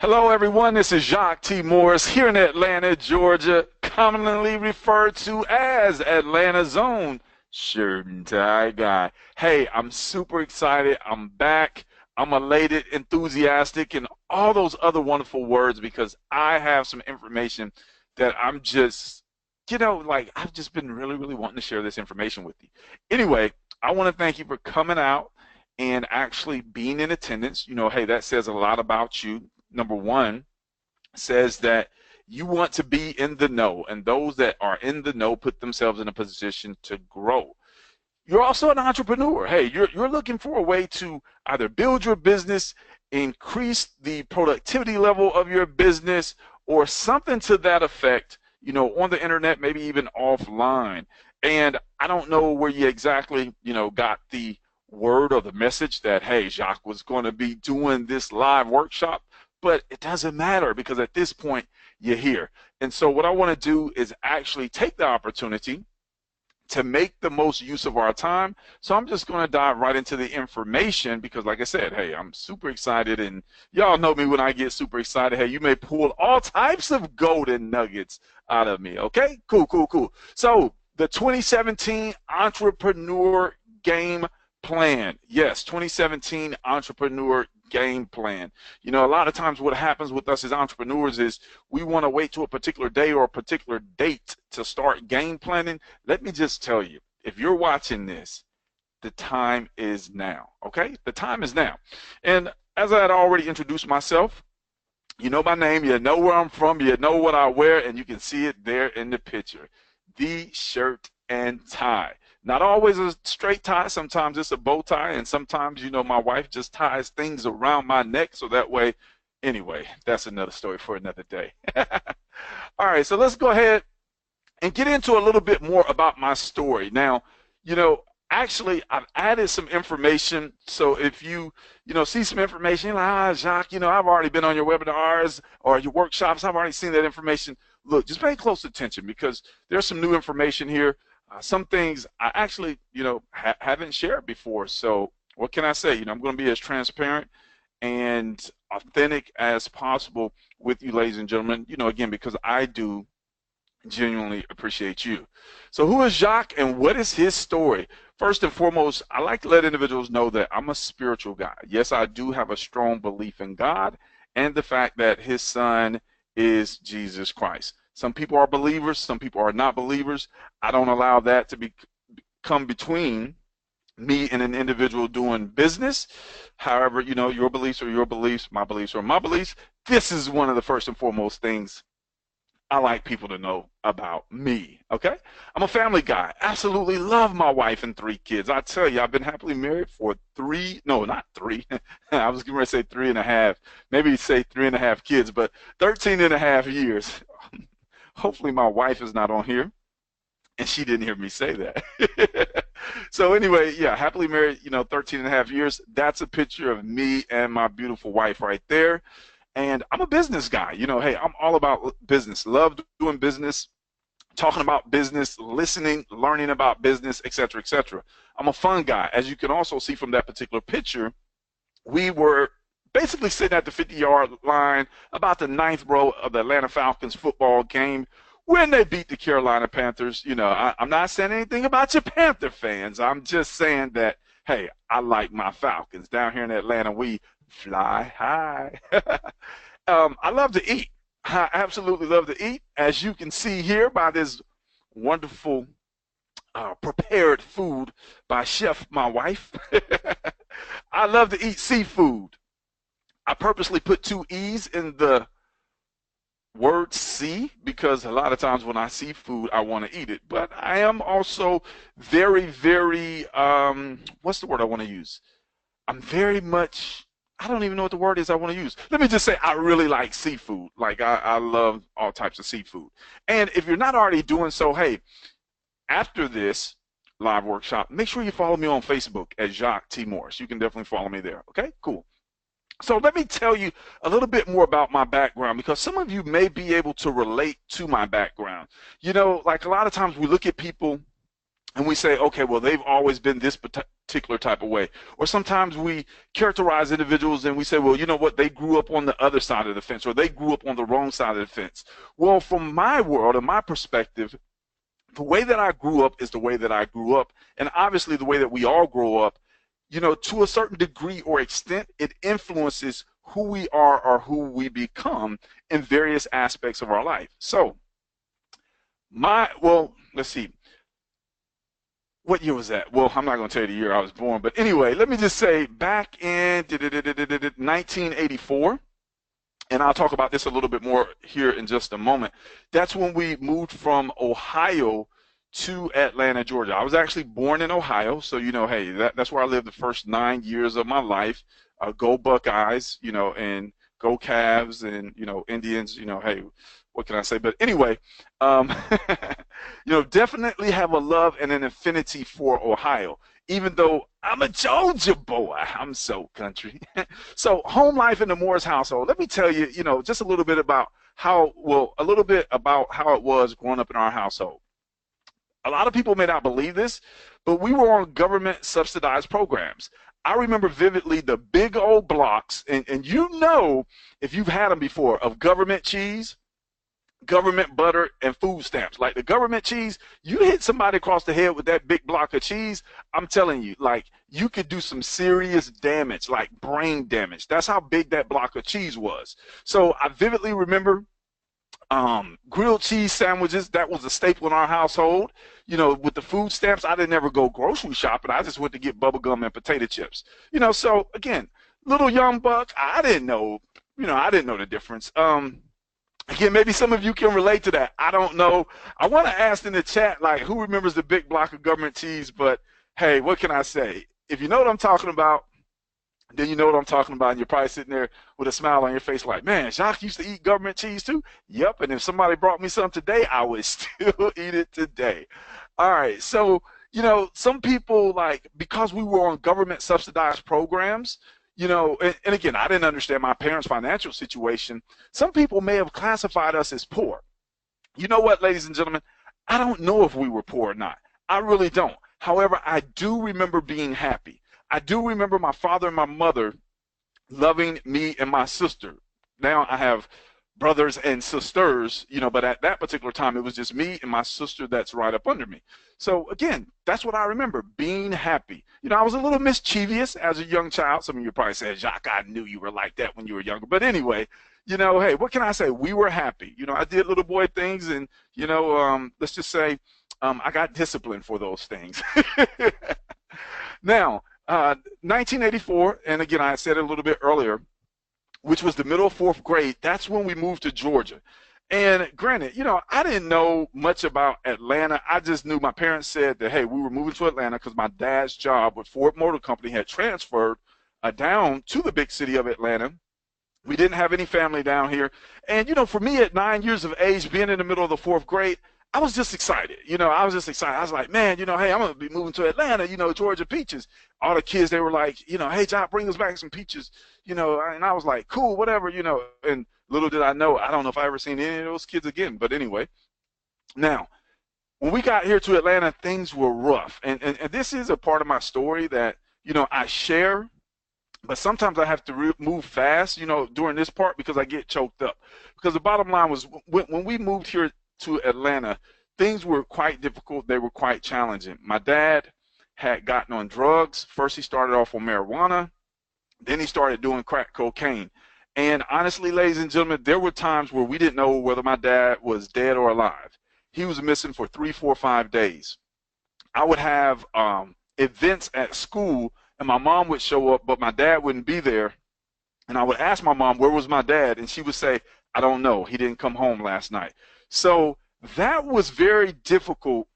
Hello, everyone. This is Jacques T. Morris here in Atlanta, Georgia, commonly referred to as Atlanta Zone. Shirt and tie guy. Hey, I'm super excited. I'm back. I'm elated, enthusiastic, and all those other wonderful words because I have some information that I'm just, I've just been really, really wanting to share this information with you. Anyway, I want to thank you for coming out and actually being in attendance. Hey, that says a lot about you. Number one, says that you want to be in the know, and those that are in the know put themselves in a position to grow. You're also an entrepreneur. Hey, you're looking for a way to either build your business, increase the productivity level of your business, or something to that effect, on the internet, maybe even offline. And I don't know where you exactly, got the word or the message that, hey, Jacques was going to be doing this live workshop, but it doesn't matter because at this point, you're here. And so what I want to do is actually take the opportunity to make the most use of our time. So I'm just going to dive right into the information because, like I said, hey, I'm super excited, and y'all know me when I get super excited. Hey, you may pull all types of golden nuggets out of me. Okay, cool, cool, cool. So the 2017 Entrepreneur Game Plan. Yes, 2017 Entrepreneur Game Plan. A lot of times what happens with us as entrepreneurs is we want to wait to a particular day or a particular date to start game planning. Let me just tell you, if you're watching this, the time is now, okay? The time is now. And as I had already introduced myself, you know my name, you know where I'm from, you know what I wear, and you can see it there in the picture. The shirt and tie. Not always a straight tie. Sometimes it's a bow tie, and sometimes, my wife just ties things around my neck so that way. Anyway, that's another story for another day. All right, so let's go ahead and get into a little bit more about my story. Now, actually, I've added some information. So if you, see some information, you're like, Jacques, I've already been on your webinars or your workshops. I've already seen that information. Look, just pay close attention because there's some new information here. Some things I actually, haven't shared before. So what can I say? I'm going to be as transparent and authentic as possible with you, ladies and gentlemen. Again, because I do genuinely appreciate you. So who is Jacques and what is his story? First and foremost, I like to let individuals know that I'm a spiritual guy. Yes, I do have a strong belief in God and the fact that his son is Jesus Christ. Some people are believers, some people are not believers. I don't allow that to come between me and an individual doing business. However, your beliefs are your beliefs, my beliefs are my beliefs. This is one of the first and foremost things I like people to know about me, okay? I'm a family guy. Absolutely love my wife and 3 kids. I tell you, I've been happily married for not three. I was going to say 3.5, maybe say 3.5 kids, but 13.5 years. Hopefully my wife is not on here and she didn't hear me say that. So anyway, yeah, happily married, 13.5 years. That's a picture of me and my beautiful wife right there. And I'm a business guy. Hey, I'm all about business. Love doing business, talking about business, listening, learning about business, etc., etc. I'm a fun guy. As you can also see from that particular picture, we were basically sitting at the 50-yard line, about the 9th row of the Atlanta Falcons football game when they beat the Carolina Panthers. I'm not saying anything about your Panther fans. I'm just saying that, hey, I like my Falcons. Down here in Atlanta, we fly high. I love to eat. I absolutely love to eat. As you can see here by this wonderful prepared food by Chef, my wife. I love to eat seafood. I purposely put 2 E's in the word see because a lot of times when I see food, I want to eat it. But I am also very, very, what's the word I want to use? I'm very much, I don't even know what the word is I want to use. Let me just say I really like seafood. Like I love all types of seafood. And if you're not already doing so, hey, after this live workshop, make sure you follow me on Facebook at Jacques T. Morris. You can definitely follow me there. Okay, cool. So let me tell you a little bit more about my background because some of you may be able to relate to my background. Like a lot of times we look at people and we say, okay, well, they've always been this particular type of way. Or sometimes we characterize individuals and we say, well, you know what, they grew up on the other side of the fence, or they grew up on the wrong side of the fence. Well, from my world and my perspective, the way that I grew up is the way that I grew up. And obviously the way that we all grow up, to a certain degree or extent, it influences who we are or who we become in various aspects of our life. So let's see. What year was that? Well, I'm not going to tell you the year I was born, but anyway, let me just say back in 1984, and I'll talk about this a little bit more here in just a moment. That's when we moved from Ohio to Atlanta, Georgia. I was actually born in Ohio, so hey, that's where I lived the first 9 years of my life. Go Buckeyes, and go Cavs, and Indians. Hey, what can I say? But anyway, definitely have a love and an affinity for Ohio, even though I'm a Georgia boy. I'm so country. So home life in the Morris household. Let me tell you, just a little bit about how it was growing up in our household. A lot of people may not believe this, but we were on government subsidized programs. I remember vividly the big old blocks, and if you've had them before, of government cheese, government butter, and food stamps. Like the government cheese, you hit somebody across the head with that big block of cheese, I'm telling you, like, you could do some serious damage, like brain damage. That's how big that block of cheese was. So I vividly remember grilled cheese sandwiches. That was a staple in our household. With the food stamps, I didn't ever go grocery shopping. I just went to get bubble gum and potato chips. So again, little young buck, I didn't know the difference. Again, maybe some of you can relate to that. I don't know. I want to ask in the chat, like, who remembers the big block of government cheese? But hey, what can I say? If you know what I'm talking about, then you know what I'm talking about, and you're probably sitting there with a smile on your face like, man, Jacques used to eat government cheese too? Yep, and if somebody brought me some today, I would still eat it today. All right, so, some people, like, because we were on government subsidized programs, and again, I didn't understand my parents' financial situation. Some people may have classified us as poor. You know what, ladies and gentlemen? I don't know if we were poor or not. I really don't. However, I do remember being happy. I do remember my father and my mother loving me and my sister. Now I have brothers and sisters, but at that particular time, it was just me and my sister that's right up under me. So again, that's what I remember, being happy. I was a little mischievous as a young child. Some of you probably said, Jacques, I knew you were like that when you were younger. But anyway, hey, what can I say? We were happy. I did little boy things, and, let's just say I got disciplined for those things. Now, 1984, and again, I said it a little bit earlier, which was the middle of fourth grade, that's when we moved to Georgia. And granted, I didn't know much about Atlanta. I just knew my parents said that, hey, we were moving to Atlanta because my dad's job with Ford Motor Company had transferred down to the big city of Atlanta. We didn't have any family down here. And, for me at 9 years of age, being in the middle of the fourth grade, I was just excited. I was just excited. I was like, man, hey, I'm going to be moving to Atlanta, Georgia peaches. All the kids, they were like, hey, John, bring us back some peaches, and I was like, cool, whatever, and little did I know, I don't know if I ever seen any of those kids again. But anyway, now, when we got here to Atlanta, things were rough. And this is a part of my story that, I share, but sometimes I have to move fast, during this part because I get choked up. Because the bottom line was when we moved here to Atlanta, things were quite difficult. They were quite challenging. My dad had gotten on drugs. First, he started off on marijuana. Then he started doing crack cocaine. And honestly, ladies and gentlemen, there were times where we didn't know whether my dad was dead or alive. He was missing for 3, 4, 5 days. I would have events at school, and my mom would show up, but my dad wouldn't be there. And I would ask my mom, where was my dad? And she would say, I don't know. He didn't come home last night. So that was very difficult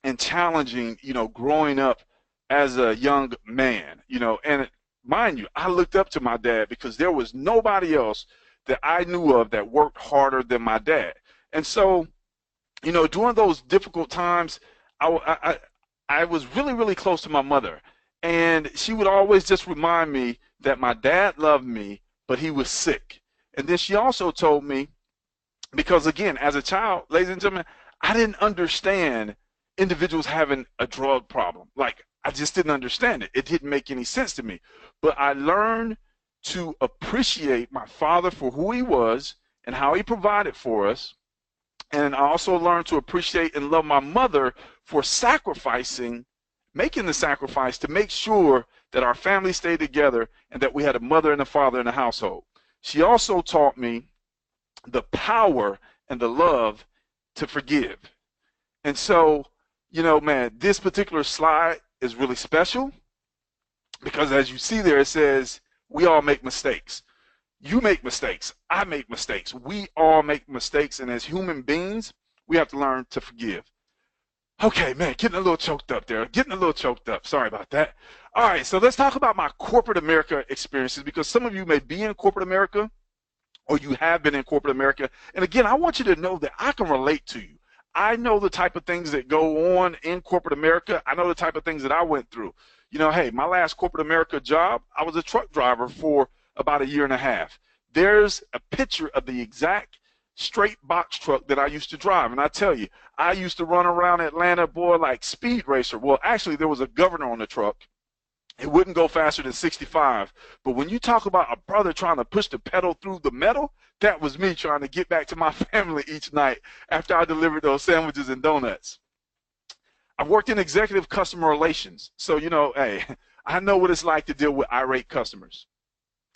and challenging, growing up as a young man, and mind you, I looked up to my dad because there was nobody else that I knew of that worked harder than my dad. And so, during those difficult times, I was really, really close to my mother. And she would always just remind me that my dad loved me, but he was sick. And then she also told me, because again, as a child, ladies and gentlemen, I didn't understand individuals having a drug problem. Like, I just didn't understand it. It didn't make any sense to me. But I learned to appreciate my father for who he was and how he provided for us. And I also learned to appreciate and love my mother for sacrificing, making the sacrifice to make sure that our family stayed together and that we had a mother and a father in the household. She also taught me the power and the love to forgive. And so, you know, man, this particular slide is really special because as you see there, it says, we all make mistakes. You make mistakes. I make mistakes. We all make mistakes. And as human beings, we have to learn to forgive. Okay, man, getting a little choked up there. Getting a little choked up. Sorry about that. All right, so let's talk about my corporate America experiences because some of you may be in corporate America or you have been in corporate America. And again, I want you to know that I can relate to you. I know the type of things that go on in corporate America. I know the type of things that I went through. You know, hey, my last corporate America job, I was a truck driver for about 1.5 years. There's a picture of the exact straight box truck that I used to drive. And I tell you, I used to run around Atlanta, boy, like Speed Racer. Well, actually, there was a governor on the truck. It wouldn't go faster than 65. But when you talk about a brother trying to push the pedal through the metal, that was me trying to get back to my family each night after I delivered those sandwiches and donuts. I've worked in executive customer relations. So, you know, hey, I know what it's like to deal with irate customers.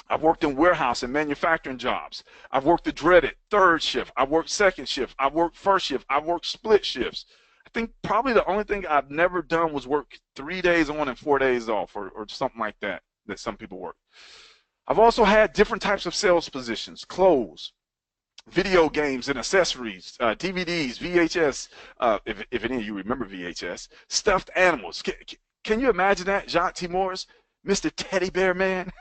I've worked in warehouse and manufacturing jobs. I've worked the dreaded third shift. I've worked second shift. I've worked first shift. I've worked split shifts. I think probably the only thing I've never done was work 3 days on and 4 days off or something like that some people work. I've also had different types of sales positions, clothes, video games and accessories, DVDs, VHS, if any of you remember VHS, stuffed animals. Can you imagine that, Jacques T. Morris? Mr. Teddy Bear Man.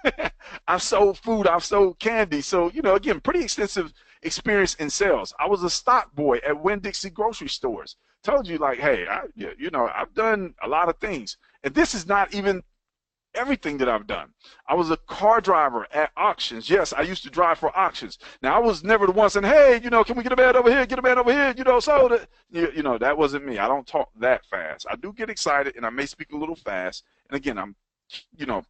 I've sold food, I've sold candy. So, you know, again, pretty extensive experience in sales. I was a stock boy at Winn-Dixie grocery stores. Told you, like, hey, you know, I've done a lot of things. And this is not even everything that I've done. I was a car driver at auctions. Yes, I used to drive for auctions. Now, I was never the one saying, hey, you know, can we get a man over here, get a man over here, you know, so that, you know, that wasn't me. I don't talk that fast. I do get excited, and I may speak a little fast. And again, I'm, you know,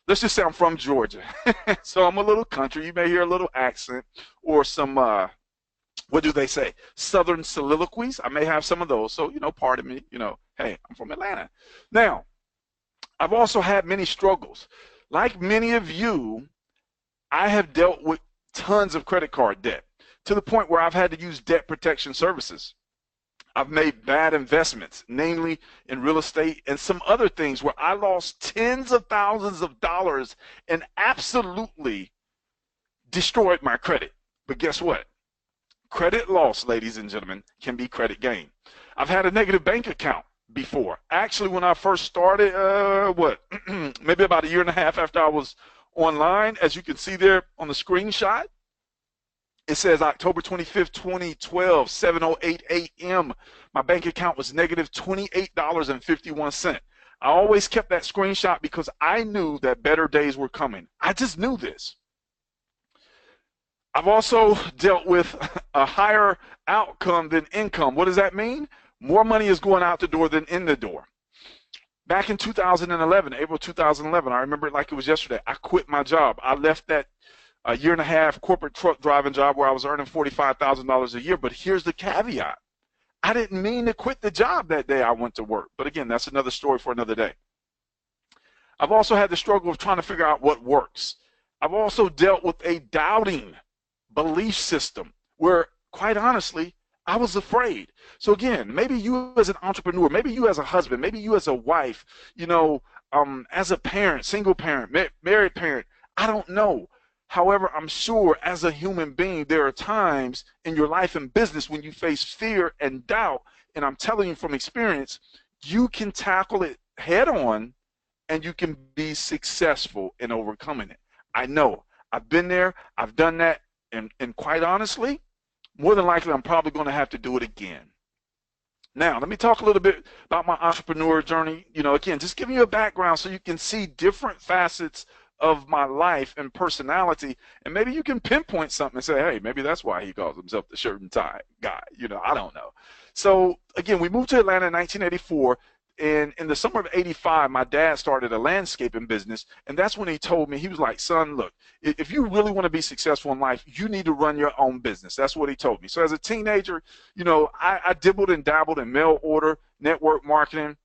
let's just say I'm from Georgia. So I'm a little country. You may hear a little accent or some, what do they say, Southern soliloquies. I may have some of those. So, you know, pardon me, you know, hey, I'm from Atlanta. Now, I've also had many struggles. Like many of you, I have dealt with tons of credit card debt to the point where I've had to use debt protection services. I've made bad investments, namely in real estate and some other things where I lost tens of thousands of dollars and absolutely destroyed my credit. But guess what? Credit loss, ladies and gentlemen, can be credit gain. I've had a negative bank account before. Actually, when I first started, maybe about 1.5 years after I was online, as you can see there on the screenshot, it says October 25th, 2012, 7:08 a.m. My bank account was negative $28.51. I always kept that screenshot because I knew that better days were coming. I just knew this. I've also dealt with a higher outcome than income. What does that mean? More money is going out the door than in the door. Back in 2011, April 2011, I remember it like it was yesterday, I quit my job. I left that 1.5 year corporate truck driving job where I was earning $45,000 a year. But here's the caveat. I didn't mean to quit the job that day I went to work. But again, that's another story for another day. I've also had the struggle of trying to figure out what works. I've also dealt with a doubting belief system where, quite honestly, I was afraid. So again, maybe you as an entrepreneur, maybe you as a husband, maybe you as a wife, you know, as a parent, single parent, married parent, I don't know. However, I'm sure as a human being, there are times in your life and business when you face fear and doubt. And I'm telling you from experience, you can tackle it head on and you can be successful in overcoming it. I know. I've been there. I've done that. And quite honestly, more than likely, I'm probably going to have to do it again. Now, let me talk a little bit about my entrepreneur journey. You know, again, just giving you a background so you can see different facets of my life and personality, and maybe you can pinpoint something and say, hey, maybe that's why he calls himself the shirt and tie guy. You know, I don't know. So again, we moved to Atlanta in 1984. And in the summer of '85, my dad started a landscaping business. And that's when he told me, he was like, son, look, if you really want to be successful in life, you need to run your own business. That's what he told me. So as a teenager, I dibbled and dabbled in mail order, network marketing.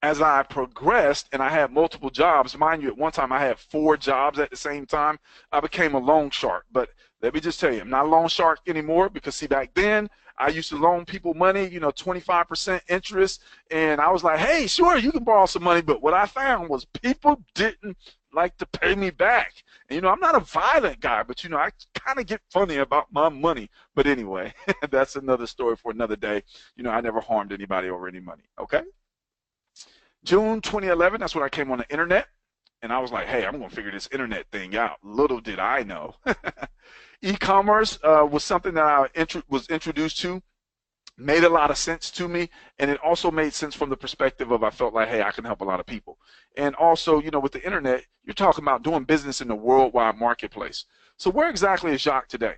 As I progressed and I had multiple jobs, mind you, at one time I had 4 jobs at the same time, I became a loan shark. But let me just tell you, I'm not a loan shark anymore because, see, back then I used to loan people money, 25% interest. And I was like, hey, sure, you can borrow some money. But what I found was people didn't like to pay me back. And, I'm not a violent guy, but, I kind of get funny about my money. But anyway, that's another story for another day. I never harmed anybody over any money. Okay. June 2011, that's when I came on the internet, and I was like, hey, I'm going to figure this internet thing out. Little did I know. E-commerce was something that I was introduced to, made a lot of sense to me, and it also made sense from the perspective of I felt like, hey, I can help a lot of people. And also, with the internet, you're talking about doing business in the worldwide marketplace. So where exactly is Jacques today?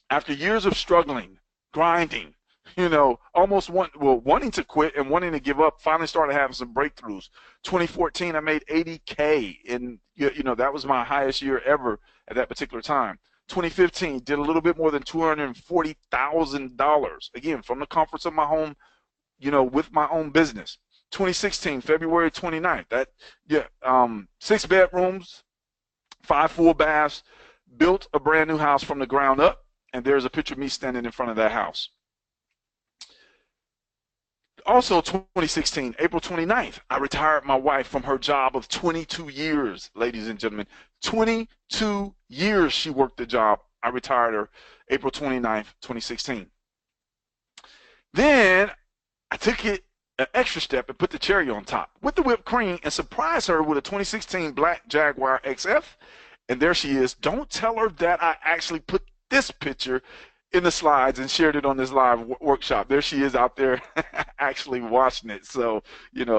After years of struggling, grinding, almost wanting to quit and wanting to give up, finally started having some breakthroughs. 2014, I made $80K, and that was my highest year ever at that particular time. 2015, did a little bit more than $240,000, again, from the comforts of my home, with my own business. 2016, February 29th, 6 bedrooms, 5 full baths, built a brand new house from the ground up, and there's a picture of me standing in front of that house. Also, 2016, April 29th, I retired my wife from her job of 22 years, ladies and gentlemen. 22 years she worked the job. I retired her April 29th, 2016. Then I took it an extra step and put the cherry on top with the whipped cream and surprised her with a 2016 black Jaguar XF. And there she is. Don't tell her that I actually put this picture in the slides and shared it on this live workshop. There she is out there actually watching it. So,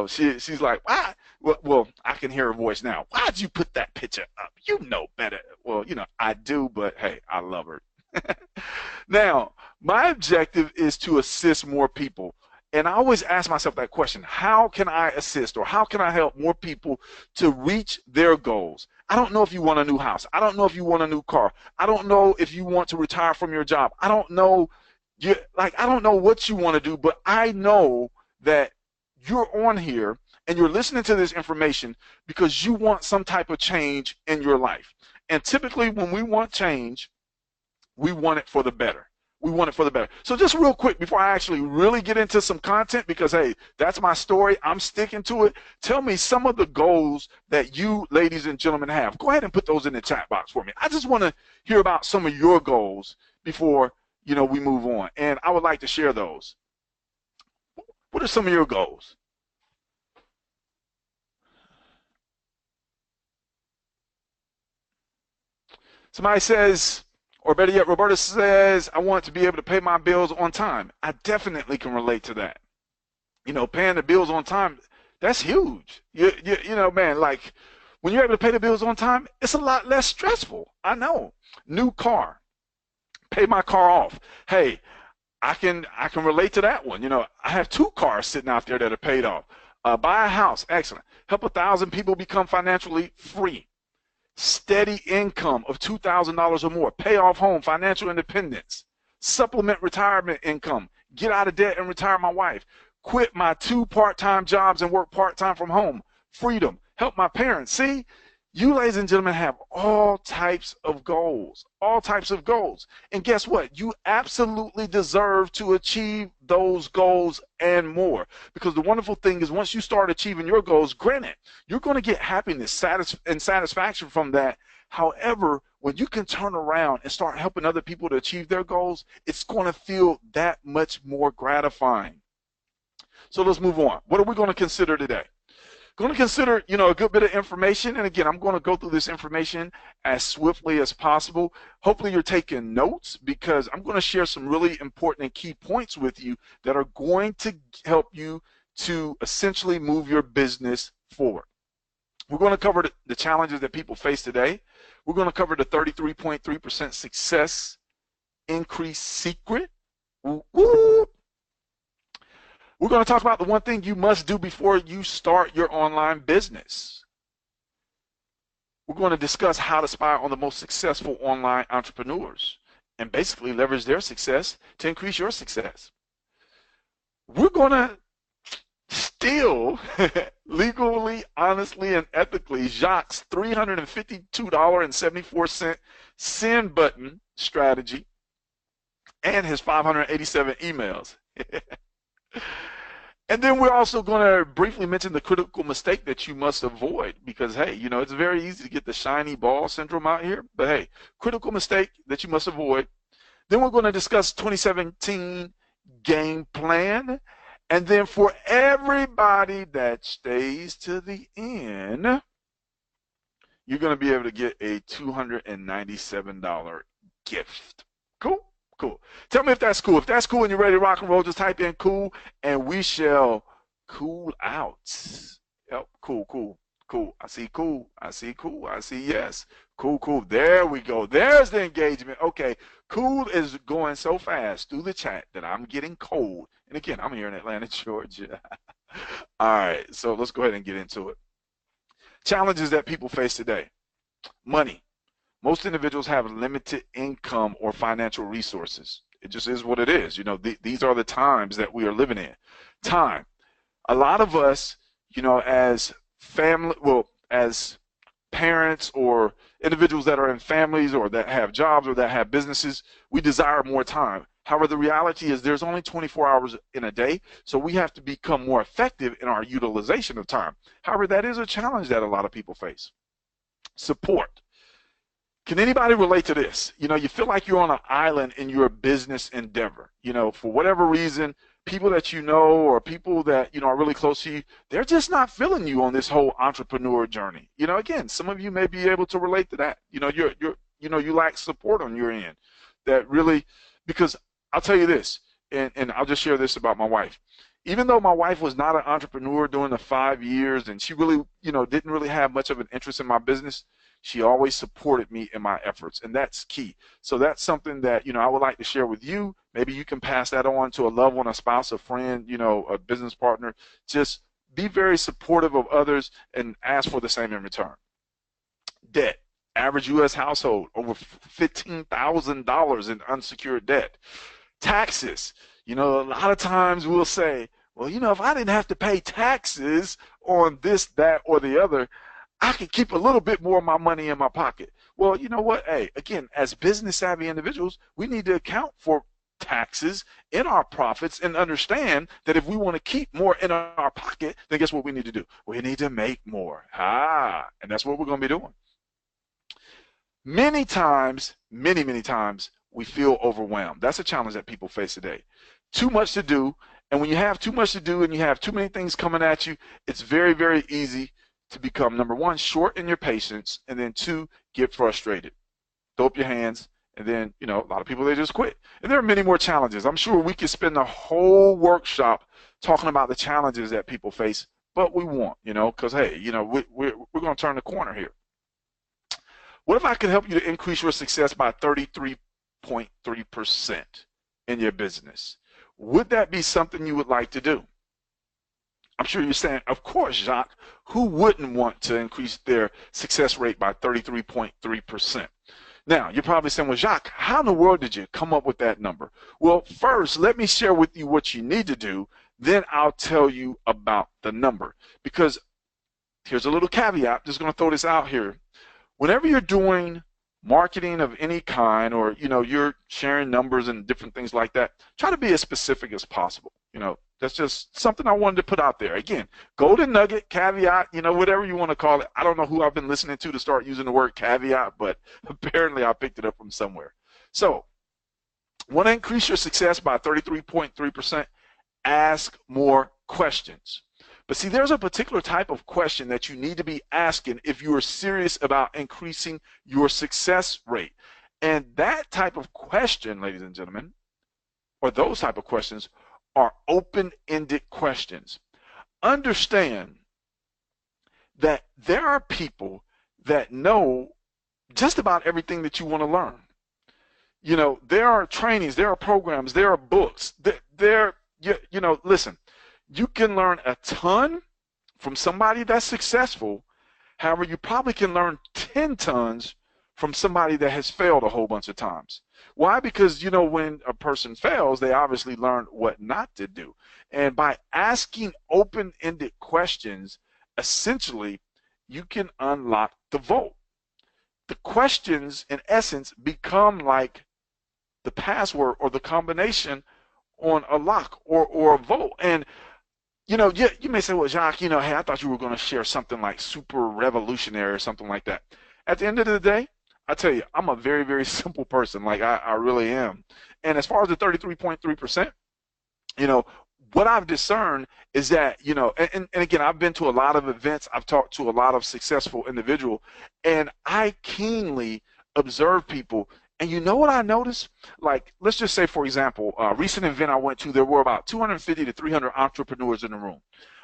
she's like, why? Well, I can hear her voice now. Why'd you put that picture up? You know better. Well, I do, but hey, I love her. Now, my objective is to assist more people. And I always ask myself that question, how can I assist or how can I help more people to reach their goals? I don't know if you want a new house. I don't know if you want a new car. I don't know if you want to retire from your job. I don't know, I don't know what you want to do, but I know that you're on here and you're listening to this information because you want some type of change in your life. And typically when we want change, we want it for the better. We want it for the better. So just real quick before I actually really get into some content, because, hey, that's my story. I'm sticking to it. Tell me some of the goals that you, ladies and gentlemen, have. Go ahead and put those in the chat box for me. I just want to hear about some of your goals before, we move on. And I would like to share those. What are some of your goals? Somebody says, or better yet, Roberta says, I want to be able to pay my bills on time. I definitely can relate to that. Paying the bills on time, that's huge. Man, like when you're able to pay the bills on time, it's a lot less stressful. I know. New car, pay my car off. Hey, I can relate to that one. I have 2 cars sitting out there that are paid off. Buy a house, excellent. Help 1,000 people become financially free. Steady income of $2,000 or more, pay off home, financial independence, supplement retirement income, get out of debt and retire my wife, quit my 2 part-time jobs and work part-time from home, freedom, help my parents. See, you, ladies and gentlemen, have all types of goals, all types of goals. And guess what? You absolutely deserve to achieve those goals and more. Because the wonderful thing is once you start achieving your goals, granted, you're going to get happiness and satisfaction from that. However, when you can turn around and start helping other people to achieve their goals, it's going to feel that much more gratifying. So let's move on. What are we going to consider today? Going to consider, a good bit of information. And again, I'm going to go through this information as swiftly as possible. Hopefully you're taking notes because I'm going to share some really important and key points with you that are going to help you to essentially move your business forward. We're going to cover the challenges that people face today. We're going to cover the 33.3% success increase secret. Woo-woo. We're going to talk about the one thing you must do before you start your online business. We're going to discuss how to spy on the most successful online entrepreneurs and basically leverage their success to increase your success. We're going to steal legally, honestly, and ethically Jacques' $352.74 send button strategy and his 587 emails. And then we're also going to briefly mention the critical mistake that you must avoid because, hey, you know, it's very easy to get the shiny ball syndrome out here. But, hey, critical mistake that you must avoid. Then we're going to discuss 2017 game plan. And then for everybody that stays to the end, you're going to be able to get a $297 gift. Cool? Cool. Tell me if that's cool. If that's cool and you're ready to rock and roll, just type in cool and we shall cool out. Yep, cool, cool, cool. I see cool. I see cool. I see yes. Cool, cool. There we go. There's the engagement. Okay, cool is going so fast through the chat that I'm getting cold. And again, I'm here in Atlanta, Georgia. All right, so let's go ahead and get into it. Challenges that people face today. Money. Most individuals have limited income or financial resources. It just is what it is. You know, these are the times that we are living in. Time. A lot of us, you know, as family, well, as parents or individuals that are in families or that have jobs or that have businesses, we desire more time. However, the reality is there's only 24 hours in a day, so we have to become more effective in our utilization of time. However, that is a challenge that a lot of people face. Support. Can anybody relate to this? You know, you feel like you're on an island in your business endeavor. You know, for whatever reason, people that you know or people that, you know, are really close to you, they're just not feeling you on this whole entrepreneur journey. You know, again, some of you may be able to relate to that. You know, you lack support on your end. That really, because I'll tell you this, and I'll just share this about my wife. Even though my wife was not an entrepreneur during the 5 years and she really, you know, didn't really have much of an interest in my business, she always supported me in my efforts, and that's key. So that's something that, you know, I would like to share with you. Maybe you can pass that on to a loved one, a spouse, a friend, you know, a business partner. Just be very supportive of others and ask for the same in return. Debt. Average U.S. household, over $15,000 in unsecured debt. Taxes. You know, a lot of times we'll say, well, you know, if I didn't have to pay taxes on this, that, or the other, I could keep a little bit more of my money in my pocket. Well, you know what? Hey, again, as business savvy individuals, we need to account for taxes in our profits and understand that if we want to keep more in our pocket, then guess what we need to do? We need to make more. And that's what we're going to be doing. Many times, many times, we feel overwhelmed. That's a challenge that people face today. Too much to do, and when you have too much to do and you have too many things coming at you, it's very, very easy to become, number one, short in your patience, and then two, get frustrated. Throw up your hands, and then, you know, a lot of people, they just quit. And there are many more challenges. I'm sure we could spend the whole workshop talking about the challenges that people face, but we won't, you know, because, hey, you know, we're going to turn the corner here. What if I could help you to increase your success by 33.3% in your business? Would that be something you would like to do? I'm sure you're saying, of course, Jacques, who wouldn't want to increase their success rate by 33.3%? Now, you're probably saying, well, Jacques, how in the world did you come up with that number? Well, first, let me share with you what you need to do. Then I'll tell you about the number. Because here's a little caveat. Just going to throw this out here. Whenever you're doing marketing of any kind, or, you know, you're sharing numbers and different things like that, try to be as specific as possible. You know, that's just something I wanted to put out there. Again, golden nugget, caveat, you know, whatever you want to call it. I don't know who I've been listening to start using the word caveat, but apparently I picked it up from somewhere. So, want to increase your success by 33.3%? Ask more questions. But see, there's a particular type of question that you need to be asking if you are serious about increasing your success rate. And that type of question, ladies and gentlemen, or those type of questions, are open-ended questions. Understand that there are people that know just about everything that you want to learn. You know, there are trainings, there are programs, there are books. You know, listen, You can learn a ton from somebody that's successful. However, you probably can learn 10 tons from somebody that has failed a whole bunch of times. Why? Because, you know, when a person fails, they obviously learn what not to do. And by asking open-ended questions, essentially, you can unlock the vault. The questions, in essence, become like the password or the combination on a lock or a vault. And you know, you may say, well, Jacques, you know, hey, I thought you were going to share something like super revolutionary or something like that. At the end of the day, I tell you, I'm a very, very simple person. Like, I really am. And as far as the 33.3%, you know, what I've discerned is that, you know, and again, I've been to a lot of events. I've talked to a lot of successful individuals, and I keenly observe people. And you know what I noticed? Like, let's just say, for example, a recent event I went to, there were about 250 to 300 entrepreneurs in the room.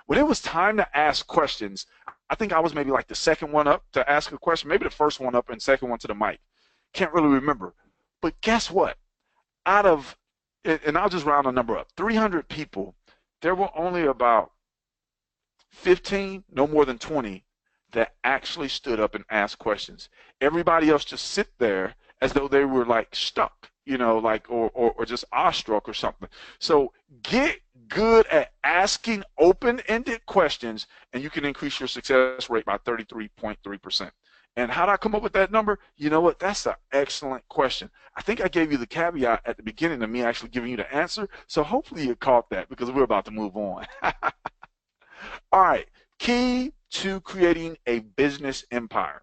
When it was time to ask questions, I think I was maybe like the second one up to ask a question, maybe the first one up and second one to the mic. Can't really remember. But guess what? Out of, and I'll just round the number up, 300 people, there were only about 15, no more than 20, that actually stood up and asked questions. Everybody else just sit there as though they were like stuck, you know, like or just awestruck or something. So get good at asking open-ended questions, and you can increase your success rate by 33.3%. And how did I come up with that number? You know what? That's an excellent question. I think I gave you the caveat at the beginning of me actually giving you the answer. So hopefully you caught that because we're about to move on. All right. Key to creating a business empire.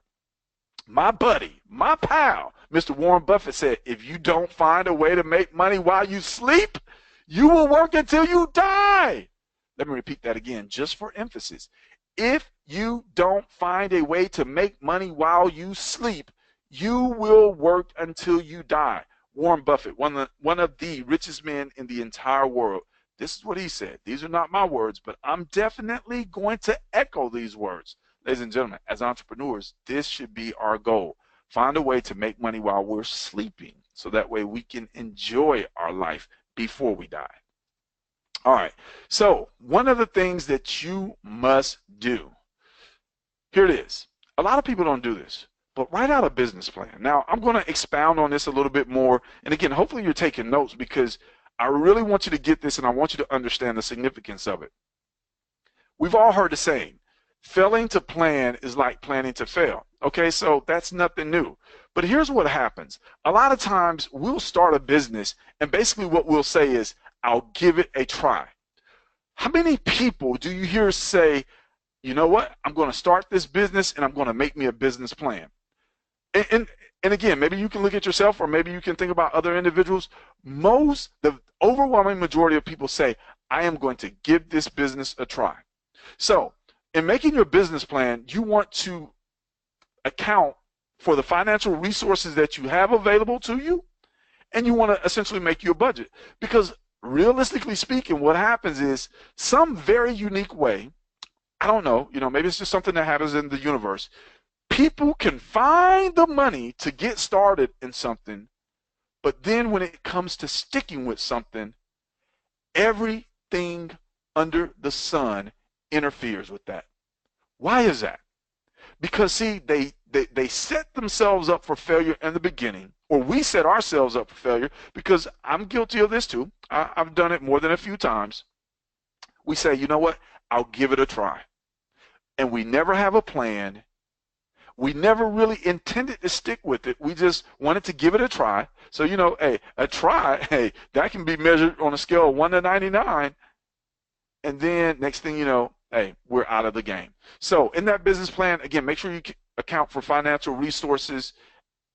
My buddy, my pal, Mr. Warren Buffett said, if you don't find a way to make money while you sleep, you will work until you die. Let me repeat that again, just for emphasis. If you don't find a way to make money while you sleep, you will work until you die. Warren Buffett, one of the richest men in the entire world. This is what he said. These are not my words, but I'm definitely going to echo these words. Ladies and gentlemen, as entrepreneurs, this should be our goal. Find a way to make money while we're sleeping so that way we can enjoy our life before we die. All right, so one of the things that you must do, here it is. A lot of people don't do this, but write out a business plan. Now, I'm going to expound on this a little bit more. And again, hopefully you're taking notes because I really want you to get this and I want you to understand the significance of it. We've all heard the saying, failing to plan is like planning to fail. Okay, so that's nothing new. But here's what happens. A lot of times we'll start a business and basically what we'll say is, I'll give it a try. How many people do you hear say, you know what, I'm going to start this business and I'm going to make me a business plan? And again, maybe you can look at yourself or maybe you can think about other individuals. The overwhelming majority of people say, I am going to give this business a try. So in making your business plan, you want to account for the financial resources that you have available to you, and you want to essentially make your budget. Because realistically speaking, what happens is some very unique way, I don't know, maybe it's just something that happens in the universe. People can find the money to get started in something, but then when it comes to sticking with something, everything under the sun interferes with that. Why is that? Because see, they set themselves up for failure in the beginning, or we set ourselves up for failure, because I'm guilty of this too. I've done it more than a few times. We say, you know what, I'll give it a try. And we never have a plan. We never really intended to stick with it. We just wanted to give it a try. So, hey, a try, hey, that can be measured on a scale of 1 to 99. And then next thing you know, hey, we're out of the game. So in that business plan, again, make sure you account for financial resources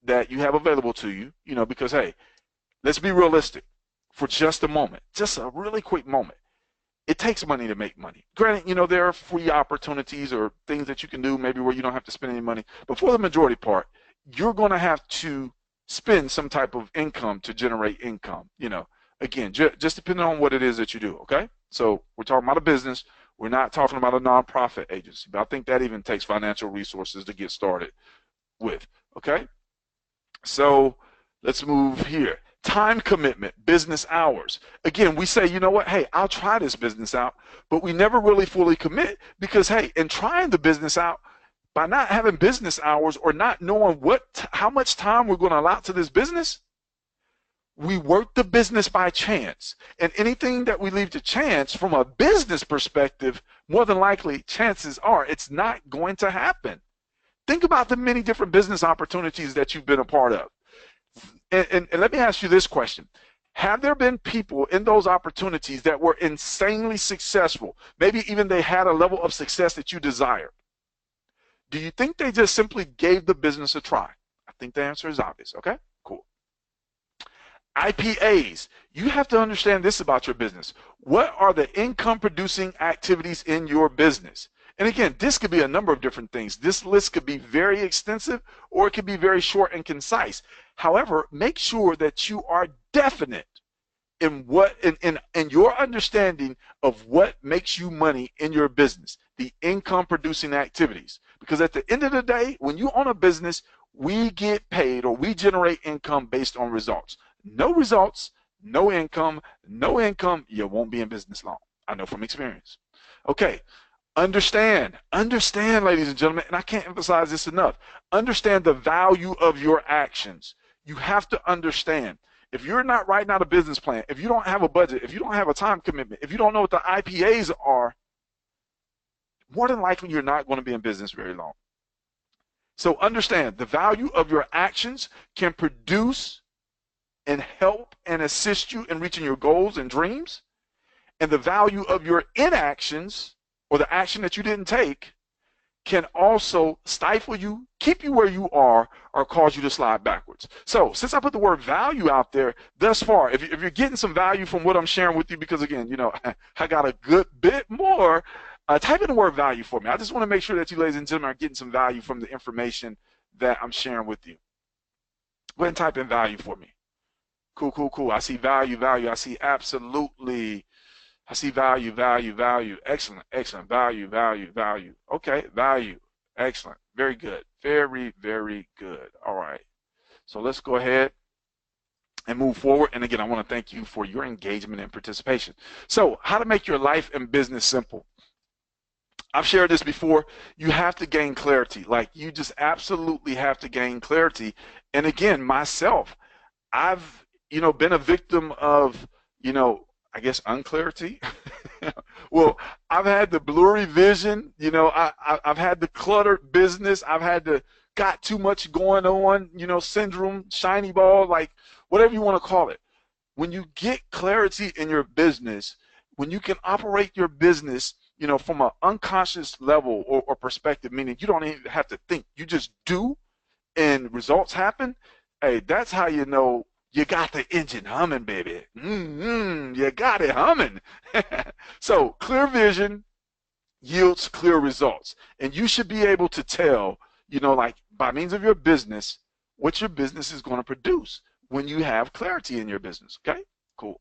that you have available to you, because, hey, let's be realistic for just a moment, just a really quick moment. It takes money to make money. Granted, there are free opportunities or things that you can do maybe where you don't have to spend any money. But for the majority part, you're going to have to spend some type of income to generate income, Again, just depending on what it is that you do, okay? So we're talking about a business. We're not talking about a nonprofit agency. But I think that even takes financial resources to get started with, okay? So let's move here. Time commitment, business hours. Again, we say, you know what, hey, I'll try this business out, but we never really fully commit because, hey, in trying the business out, by not having business hours or not knowing how much time we're going to allow to this business, we work the business by chance. And anything that we leave to chance from a business perspective, more than likely, chances are it's not going to happen. Think about the many different business opportunities that you've been a part of. And let me ask you this question. Have there been people in those opportunities that were insanely successful? Maybe even they had a level of success that you desired. Do you think they just simply gave the business a try? I think the answer is obvious. Okay, cool. IPAs. You have to understand this about your business. What are the income producing activities in your business? And again, this could be a number of different things. This list could be very extensive or it could be very short and concise. However, make sure that you are definite in your understanding of what makes you money in your business, the income producing activities. Because at the end of the day, when you own a business, we get paid or we generate income based on results. No results, no income, you won't be in business long. I know from experience. Okay. Understand, ladies and gentlemen, and I can't emphasize this enough. Understand the value of your actions. You have to understand. If you're not writing out a business plan, if you don't have a budget, if you don't have a time commitment, if you don't know what the IPAs are, more than likely you're not going to be in business very long. So understand the value of your actions can produce and help and assist you in reaching your goals and dreams. And the value of your inactions or the action that you didn't take can also stifle you, keep you where you are, or cause you to slide backwards. So since I put the word value out there thus far, if you're getting some value from what I'm sharing with you, because again, you know, I got a good bit more, type in the word value for me. I just want to make sure that you, ladies and gentlemen, are getting some value from the information that I'm sharing with you. Go ahead and type in value for me. Cool. I see value. I see absolutely. I see value. Excellent. Value. Okay, value. Excellent. Very good. Very good. All right. So let's go ahead and move forward. And again, I want to thank you for your engagement and participation. So how to make your life and business simple. I've shared this before. You have to gain clarity. Like, you just absolutely have to gain clarity. And again, myself, I've, been a victim of, I guess, unclarity. Well, I've had the blurry vision. I've had the cluttered business. I've had got too much going on, syndrome, shiny ball, like whatever you want to call it. When you get clarity in your business, when you can operate your business, from an unconscious level or perspective, meaning you don't even have to think, you just do, and results happen. Hey, that's how you know you got the engine humming, baby. You got it humming. So clear vision yields clear results. And you should be able to tell, like by means of your business, what your business is going to produce when you have clarity in your business. Okay, cool.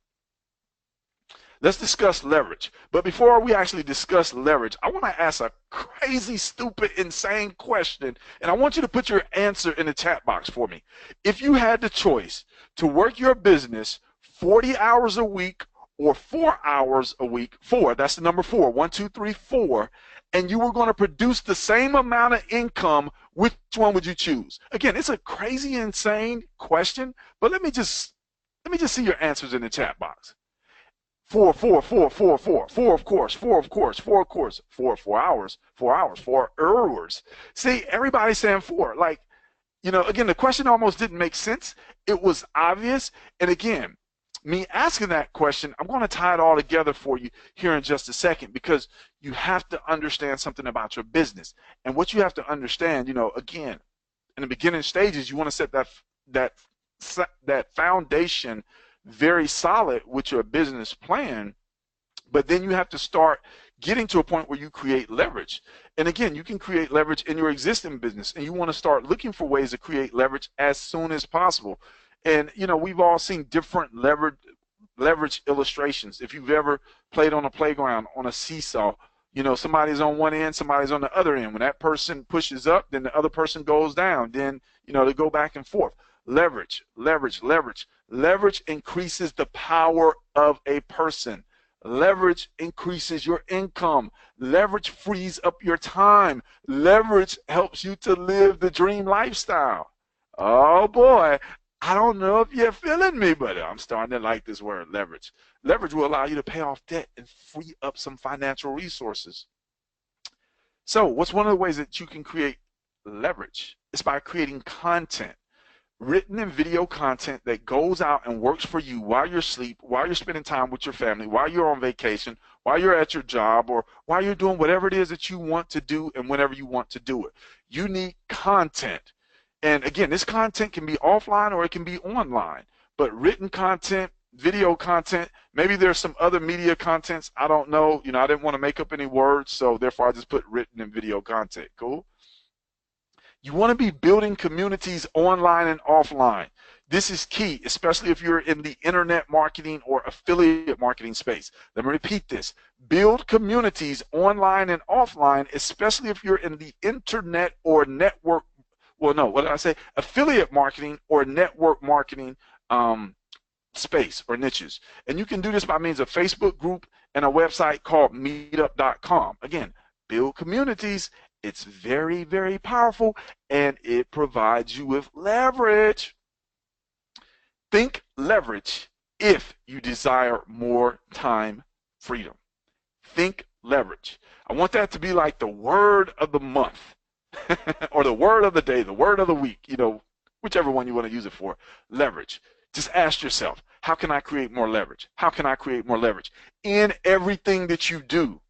Let's discuss leverage. But before we actually discuss leverage, I want to ask a crazy, stupid, insane question, and I want you to put your answer in the chat box for me. If you had the choice to work your business 40 hours a week or 4 hours a week, that's the number 4, 1, 2, 3, 4, and you were going to produce the same amount of income, which one would you choose? Again, it's a crazy, insane question, but let me just see your answers in the chat box. 4 of course, 4 hours. See, everybody's saying 4. Like, again, the question almost didn't make sense. It was obvious. And again, me asking that question, I'm going to tie it all together for you here in just a second, because you have to understand something about your business. And what you have to understand, again, in the beginning stages, you want to set that foundation very solid with your business plan, but then you have to start getting to a point where you create leverage. And again, you can create leverage in your existing business, and you want to start looking for ways to create leverage as soon as possible. And we've all seen different leverage illustrations. If you've ever played on a playground on a seesaw, somebody's on one end, somebody's on the other end. When that person pushes up, then the other person goes down. Then they go back and forth. Leverage, leverage, leverage. Leverage increases the power of a person. Leverage increases your income. Leverage frees up your time. Leverage helps you to live the dream lifestyle. Oh boy, I don't know if you're feeling me, but I'm starting to like this word, leverage. Leverage will allow you to pay off debt and free up some financial resources. So what's one of the ways that you can create leverage? It's by creating content, written and video content that goes out and works for you while you're asleep, while you're spending time with your family, while you're on vacation, while you're at your job, or while you're doing whatever it is that you want to do and whenever you want to do it. You need content. And again, this content can be offline or it can be online, but written content, video content, maybe there's some other media contents. I don't know. I didn't want to make up any words, so therefore I just put written and video content. Cool? You want to be building communities online and offline. This is key, especially if you're in the internet marketing or affiliate marketing space. Let me repeat this. Build communities online and offline, especially if you're in the internet or network. Well, no, what did I say? Affiliate marketing or network marketing space or niches. And you can do this by means of Facebook group and a website called meetup.com. Again, build communities. It's very, very powerful, and it provides you with leverage. Think leverage if you desire more time freedom. Think leverage. I want that to be like the word of the month or the word of the day, the word of the week, whichever one you want to use it for. Leverage. Just ask yourself, how can I create more leverage? How can I create more leverage in everything that you do?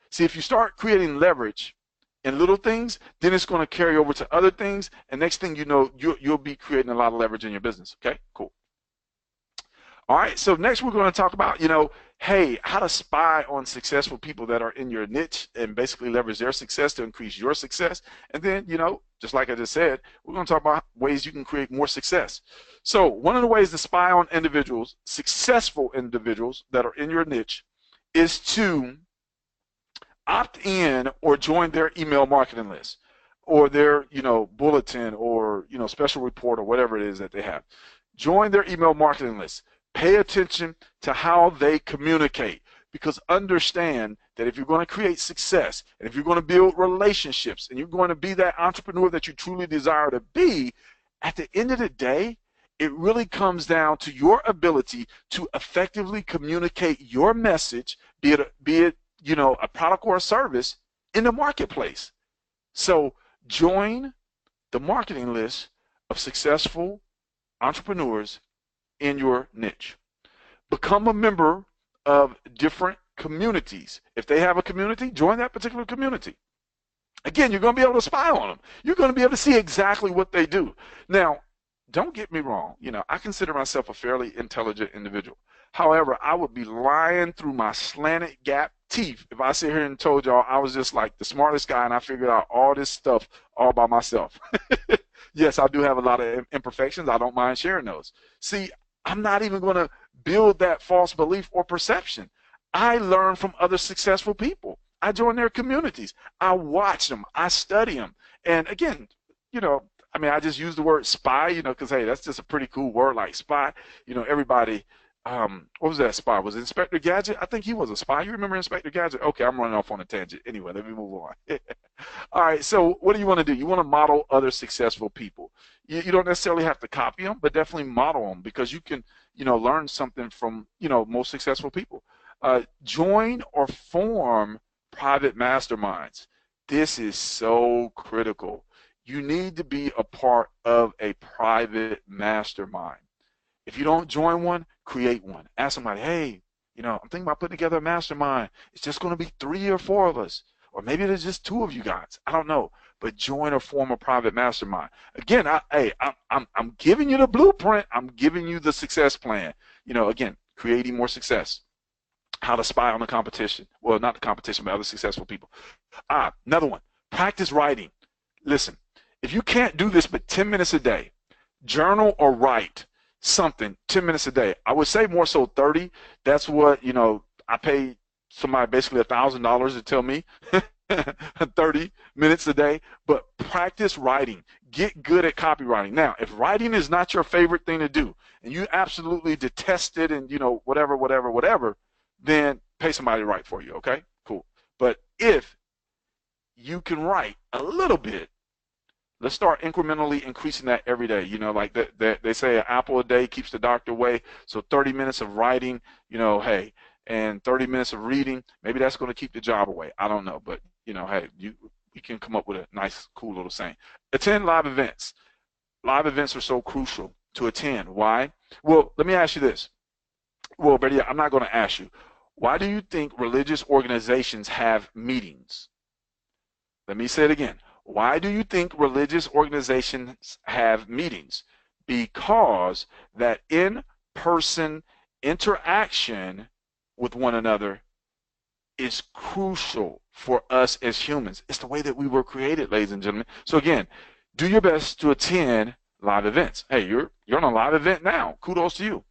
See, if you start creating leverage in little things, then it's going to carry over to other things, and next thing you know, you'll be creating a lot of leverage in your business. Okay, cool. All right, so next we're going to talk about, hey, how to spy on successful people that are in your niche and basically leverage their success to increase your success. And then, just like I just said, we're going to talk about ways you can create more success. So one of the ways to spy on individuals, successful individuals that are in your niche, is to opt in or join their email marketing list or their, bulletin or, special report or whatever it is that they have. Join their email marketing list. Pay attention to how they communicate, because understand that if you're going to create success and if you're going to build relationships and you're going to be that entrepreneur that you truly desire to be, at the end of the day, it really comes down to your ability to effectively communicate your message, be it a product or a service in the marketplace. So join the marketing list of successful entrepreneurs in your niche. Become a member of different communities. If they have a community, join that particular community. Again, you're going to be able to spy on them. You're going to be able to see exactly what they do. Now, don't get me wrong. I consider myself a fairly intelligent individual. However, I would be lying through my slanted gap teeth if I sit here and told y'all I was just like the smartest guy and I figured out all this stuff all by myself. Yes, I do have a lot of imperfections. I don't mind sharing those. See, I'm not even going to build that false belief or perception. I learn from other successful people. I join their communities. I watch them. I study them. And again, I just use the word spy, because, hey, that's just a pretty cool word like spy. Everybody, what was that spy? Was it Inspector Gadget? I think he was a spy. You remember Inspector Gadget? Okay, I'm running off on a tangent. Anyway, let me move on. All right, so what do you want to do? You want to model other successful people. You don't necessarily have to copy them, but definitely model them, because you can, learn something from, most successful people. Join or form private masterminds. This is so critical. You need to be a part of a private mastermind. If you don't join one, create one. Ask somebody, hey, I'm thinking about putting together a mastermind. It's just going to be 3 or 4 of us. Or maybe there's just 2 of you guys. I don't know. But join or form a private mastermind. Again, I'm giving you the blueprint. I'm giving you the success plan. Again, creating more success. How to spy on the competition. Well, not the competition, but other successful people. Another one. Practice writing. Listen, if you can't do this but 10 minutes a day, journal or write something 10 minutes a day. I would say more so 30. That's what, I pay somebody basically $1,000 to tell me. 30 minutes a day, but practice writing. Get good at copywriting. Now, if writing is not your favorite thing to do and you absolutely detest it and, whatever, then pay somebody to write for you, okay? Cool. But if you can write a little bit, let's start incrementally increasing that every day. Like they say an apple a day keeps the doctor away. So 30 minutes of writing, hey, and 30 minutes of reading, maybe that's going to keep the job away. I don't know. But, hey, you can come up with a nice, cool little saying. Attend live events. Live events are so crucial to attend. Why? Well, let me ask you this. Well, but yeah, I'm not going to ask you. Why do you think religious organizations have meetings? Let me say it again. Why do you think religious organizations have meetings? Because that in-person interaction with one another is crucial for us as humans. It's the way that we were created, ladies and gentlemen. So again, do your best to attend live events. Hey, you're on a live event now. Kudos to you.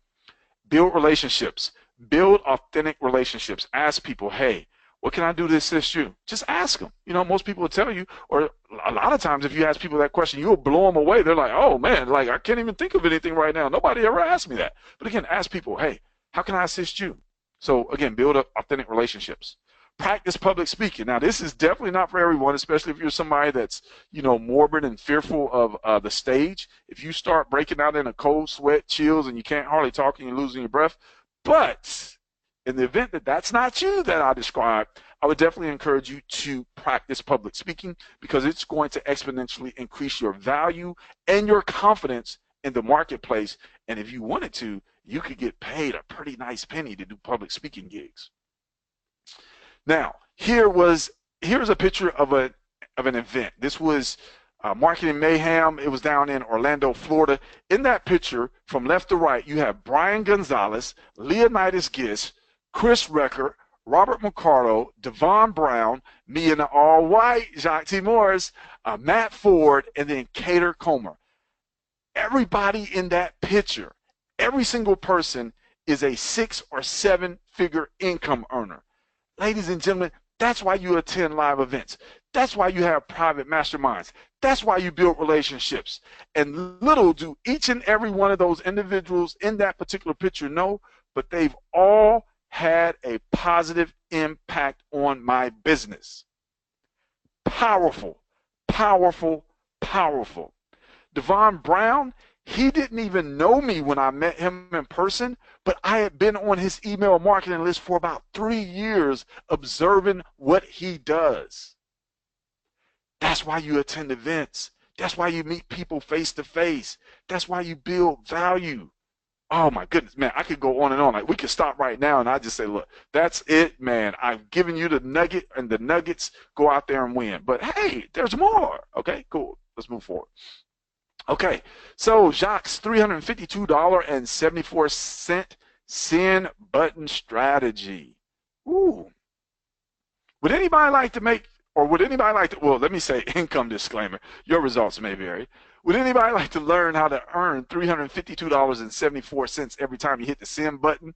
Build relationships. Build authentic relationships. Ask people, hey, what can I do to assist you? Just ask them. Most people will tell you, or a lot of times if you ask people that question, you'll blow them away. They're like, oh man, like I can't even think of anything right now. Nobody ever asked me that. But again, ask people, hey, how can I assist you? So again, build up authentic relationships. Practice public speaking. Now, this is definitely not for everyone, especially if you're somebody that's, morbid and fearful of the stage. If you start breaking out in a cold sweat, chills, and you can't hardly talk and you're losing your breath. But in the event that that's not you that I described, I would definitely encourage you to practice public speaking because it's going to exponentially increase your value and your confidence in the marketplace. And if you wanted to, you could get paid a pretty nice penny to do public speaking gigs. Now, here's a picture of an event. This was Marketing Mayhem. It was down in Orlando, Florida. In that picture, from left to right, you have Brian Gonzalez, Leonidas Giss, Chris Recker, Robert McCarlo, Devon Brown, me in the all-white, Jacques T. Morris, Matt Ford, and then Cater Comer. Everybody in that picture, every single person is a 6 or 7 figure income earner. Ladies and gentlemen, that's why you attend live events. That's why you have private masterminds. That's why you build relationships. And little do each and every one of those individuals in that particular picture know, but they've all had a positive impact on my business. Powerful, powerful, powerful. Devon Brown, he didn't even know me when I met him in person, but I had been on his email marketing list for about 3 years observing what he does. That's why you attend events. That's why you meet people face to face. That's why you build value. Oh my goodness, man, I could go on and on. Like we could stop right now and I just say, look, that's it, man. I've given you the nugget and the nuggets. Go out there and win. But hey, there's more. Okay, cool. Let's move forward. Okay, so Jacques' $352.74 send button strategy. Ooh. Would anybody like to make, or would anybody like to, well, let me say income disclaimer. Your results may vary. Would anybody like to learn how to earn $352.74 every time you hit the send button?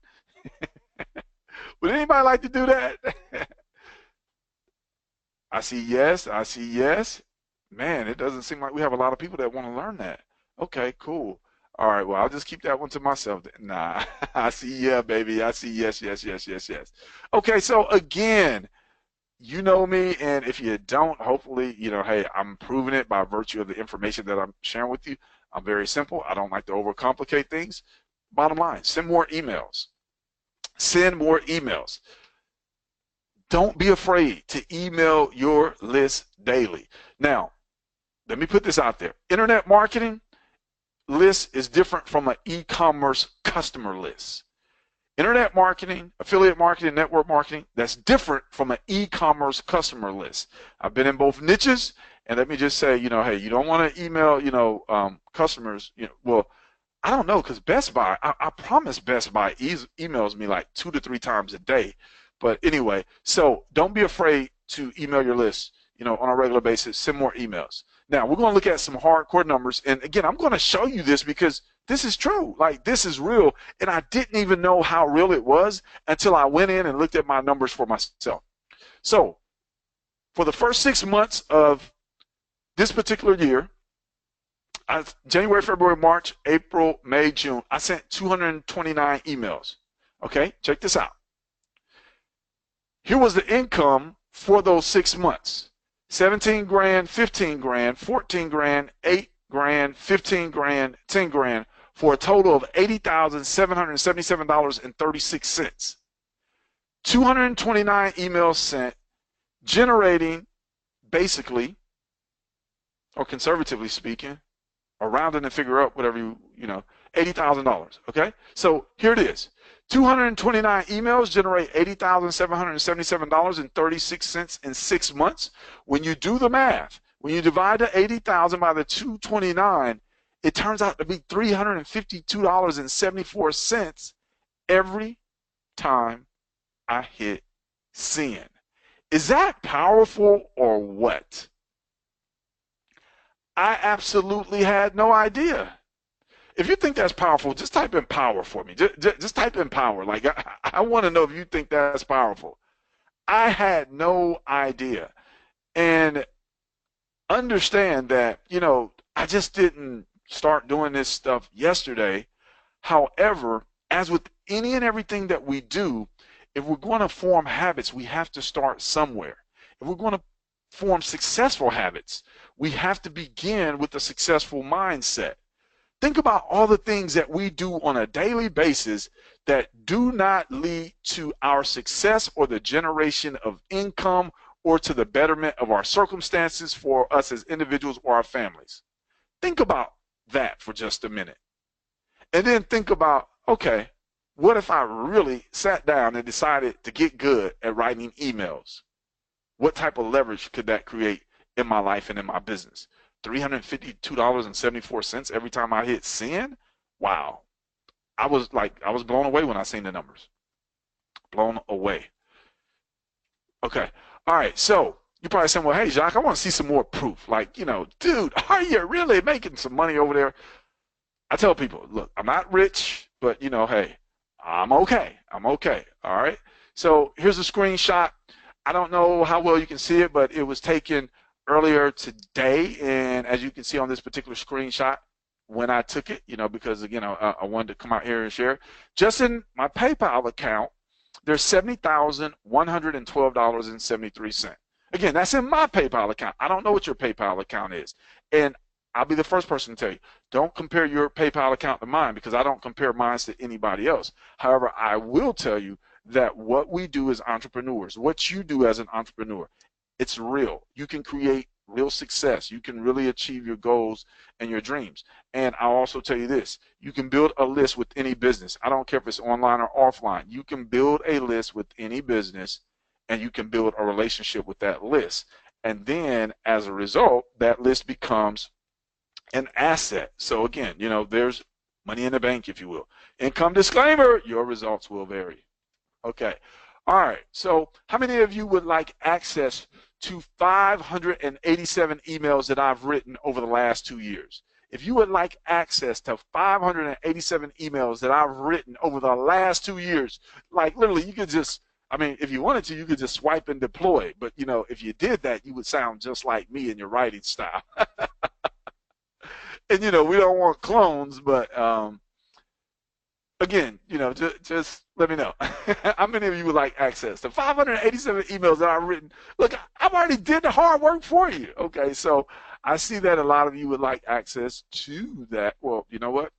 Would anybody like to do that? I see yes. I see yes. Man, it doesn't seem like we have a lot of people that want to learn that. Okay, cool. All right, well, I'll just keep that one to myself. Nah, I see yeah, baby. I see yes, yes, yes, yes, yes. Okay, so again, you know me, and if you don't, hopefully, hey, I'm proving it by virtue of the information that I'm sharing with you. I'm very simple. I don't like to overcomplicate things. Bottom line, send more emails. Send more emails. Don't be afraid to email your list daily. Now, let me put this out there. Internet marketing list is different from an e-commerce customer list. Internet marketing, affiliate marketing, network marketing, that's different from an e-commerce customer list. I've been in both niches, and let me just say, hey, you don't want to email, customers, well, I don't know, because Best Buy, I promise Best Buy emails me like 2 to 3 times a day. But anyway, so don't be afraid to email your list, on a regular basis. Send more emails. Now, we're going to look at some hardcore numbers. And again, I'm going to show you this because this is true. Like, this is real. And I didn't even know how real it was until I went in and looked at my numbers for myself. So For the first 6 months of this particular year, January, February, March, April, May, June, I sent 229 emails. Okay, check this out. Here was the income for those 6 months. 17 grand, 15 grand, 14 grand, 8 grand, 15 grand, 10 grand, for a total of $80,777.36. 229 emails sent, generating basically, or conservatively speaking, or rounding and figure out whatever you know, $80,000. Okay, so here it is. 229 emails generate $80,777.36 in 6 months. When you do the math, when you divide the 80,000 by the 229, it turns out to be $352.74 every time I hit send. Is that powerful or what? I absolutely had no idea. If you think that's powerful, just type in power for me. Just type in power. Like, I want to know if you think that's powerful. I had no idea. And understand that, you know, I just didn't start doing this stuff yesterday. However, as with any and everything that we do, if we're going to form habits, we have to start somewhere. If we're going to form successful habits, we have to begin with a successful mindset. Think about all the things that we do on a daily basis that do not lead to our success or the generation of income or to the betterment of our circumstances for us as individuals or our families. Think about that for just a minute. And then think about, okay, what if I really sat down and decided to get good at writing emails? What type of leverage could that create in my life and in my business? $352.74 every time I hit send? Wow. I was blown away when I seen the numbers. Blown away. Okay. All right. So you're probably saying, well, hey, Jacques, I want to see some more proof. Like, you know, dude, are you really making some money over there? I tell people, look, I'm not rich, but, you know, hey, I'm okay. I'm okay. All right. So here's a screenshot. I don't know how well you can see it, but it was taken earlier today. And as you can see on this particular screenshot, when I took it, you know, because, again, I wanted to come out here and share. Just in my PayPal account, there's $70,112.73. Again, that's in my PayPal account. I don't know what your PayPal account is. And I'll be the first person to tell you, don't compare your PayPal account to mine, because I don't compare mine to anybody else. However, I will tell you that what we do as entrepreneurs, what you do as an entrepreneur, it's real. You can create real success. You can really achieve your goals and your dreams. And I'll also tell you this, you can build a list with any business. I don't care if it's online or offline. You can build a list with any business, and you can build a relationship with that list. And then as a result, that list becomes an asset. So again, you know, there's money in the bank, if you will. Income disclaimer, your results will vary. Okay. All right. So how many of you would like access to 587 emails that I've written over the last 2 years? If you would like access to 587 emails that I've written over the last 2 years, like literally you could just, I mean, if you wanted to, you could just swipe and deploy. But, you know, if you did that, you would sound just like me in your writing style. And, you know, we don't want clones, but again, you know, just let me know. How many of you would like access to 587 emails that I've written? Look, I've already did the hard work for you. Okay, so I see that a lot of you would like access to that. Well, you know what?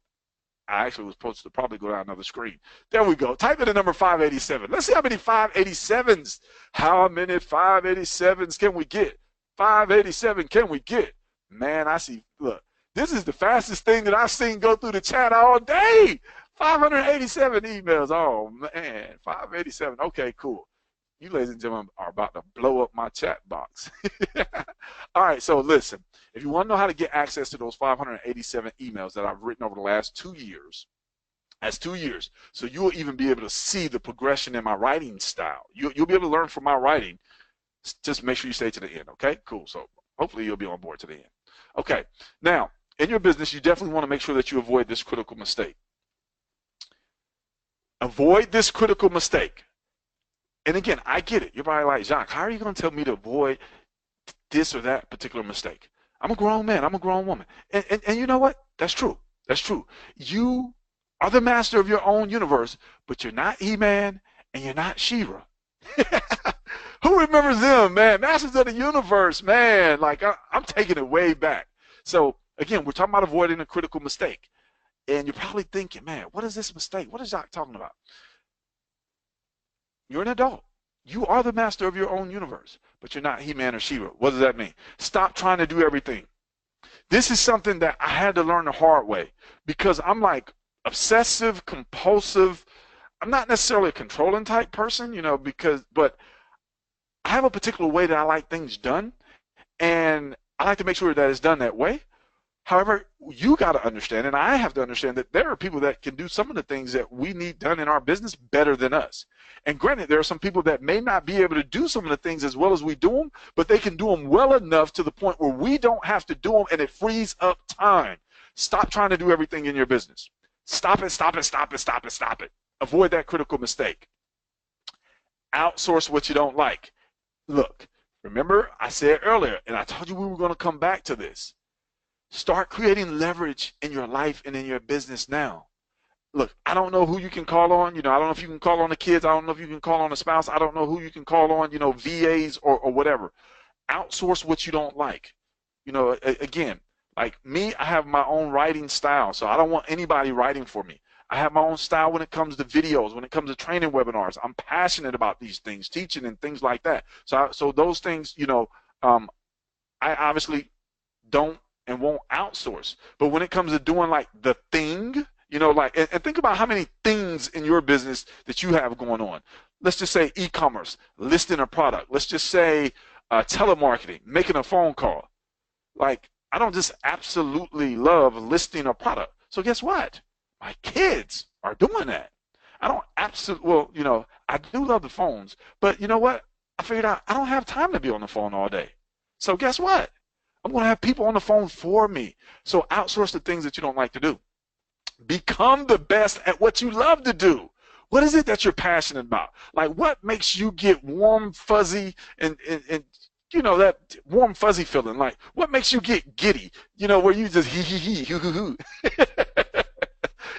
I actually was supposed to probably go down another screen. There we go. Type in the number 587. Let's see how many 587s. How many 587s can we get? 587 can we get? Man, I see. Look, this is the fastest thing that I've seen go through the chat all day. 587 emails. Oh, man. 587. Okay, cool. You ladies and gentlemen are about to blow up my chat box. All right, so listen. If you want to know how to get access to those 587 emails that I've written over the last 2 years, that's 2 years. So you'll even be able to see the progression in my writing style. You'll be able to learn from my writing. Just make sure you stay to the end, okay? Cool. So hopefully you'll be on board to the end. Okay. Now, in your business, you definitely want to make sure that you avoid this critical mistake. Avoid this critical mistake. And again, I get it. You're probably like, Jacques, how are you going to tell me to avoid this or that particular mistake. I'm a grown man. I'm a grown woman. And you know what? That's true. That's true. You are the master of your own universe, but you're not He-Man and you're not She-Ra. Who remembers them, man? Masters of the universe, man. Like, I'm taking it way back. So, again, we're talking about avoiding a critical mistake. And you're probably thinking, man, what is this mistake? What is Jacques talking about? You're an adult. You are the master of your own universe, but you're not He-Man or She-Ra. What does that mean? Stop trying to do everything. This is something that I had to learn the hard way because I'm like obsessive, compulsive. I'm not necessarily a controlling type person, but I have a particular way that I like things done, and I like to make sure that it's done that way. However, you got to understand, and I have to understand, that there are people that can do some of the things that we need done in our business better than us. And granted, there are some people that may not be able to do some of the things as well as we do them, but they can do them well enough to the point where we don't have to do them, and it frees up time. Stop trying to do everything in your business. Stop it, stop it, stop it, stop it, stop it. Avoid that critical mistake. Outsource what you don't like. Look, remember I said earlier, and I told you we were going to come back to this. Start creating leverage in your life and in your business now. Look, I don't know who you can call on. I don't know if you can call on the kids. I don't know if you can call on a spouse. I don't know who you can call on, VAs or whatever. Outsource what you don't like. Again, like me, I have my own writing style, so I don't want anybody writing for me. I have my own style when it comes to videos, when it comes to training webinars. I'm passionate about these things, teaching and things like that. So those things, I obviously don't and won't outsource. But when it comes to doing like the thing, and think about how many things in your business that you have going on. Let's just say e-commerce, listing a product. Let's just say telemarketing, making a phone call. Like, I don't just absolutely love listing a product. So guess what? My kids are doing that. I don't I do love the phones, but you know what? I figured out I don't have time to be on the phone all day. So guess what? I'm going to have people on the phone for me. So outsource the things that you don't like to do. Become the best at what you love to do. What is it that you're passionate about? Like, what makes you get warm, fuzzy, and that warm, fuzzy feeling? Like, what makes you get giddy? Where you just hee, hoo, hoo, hoo.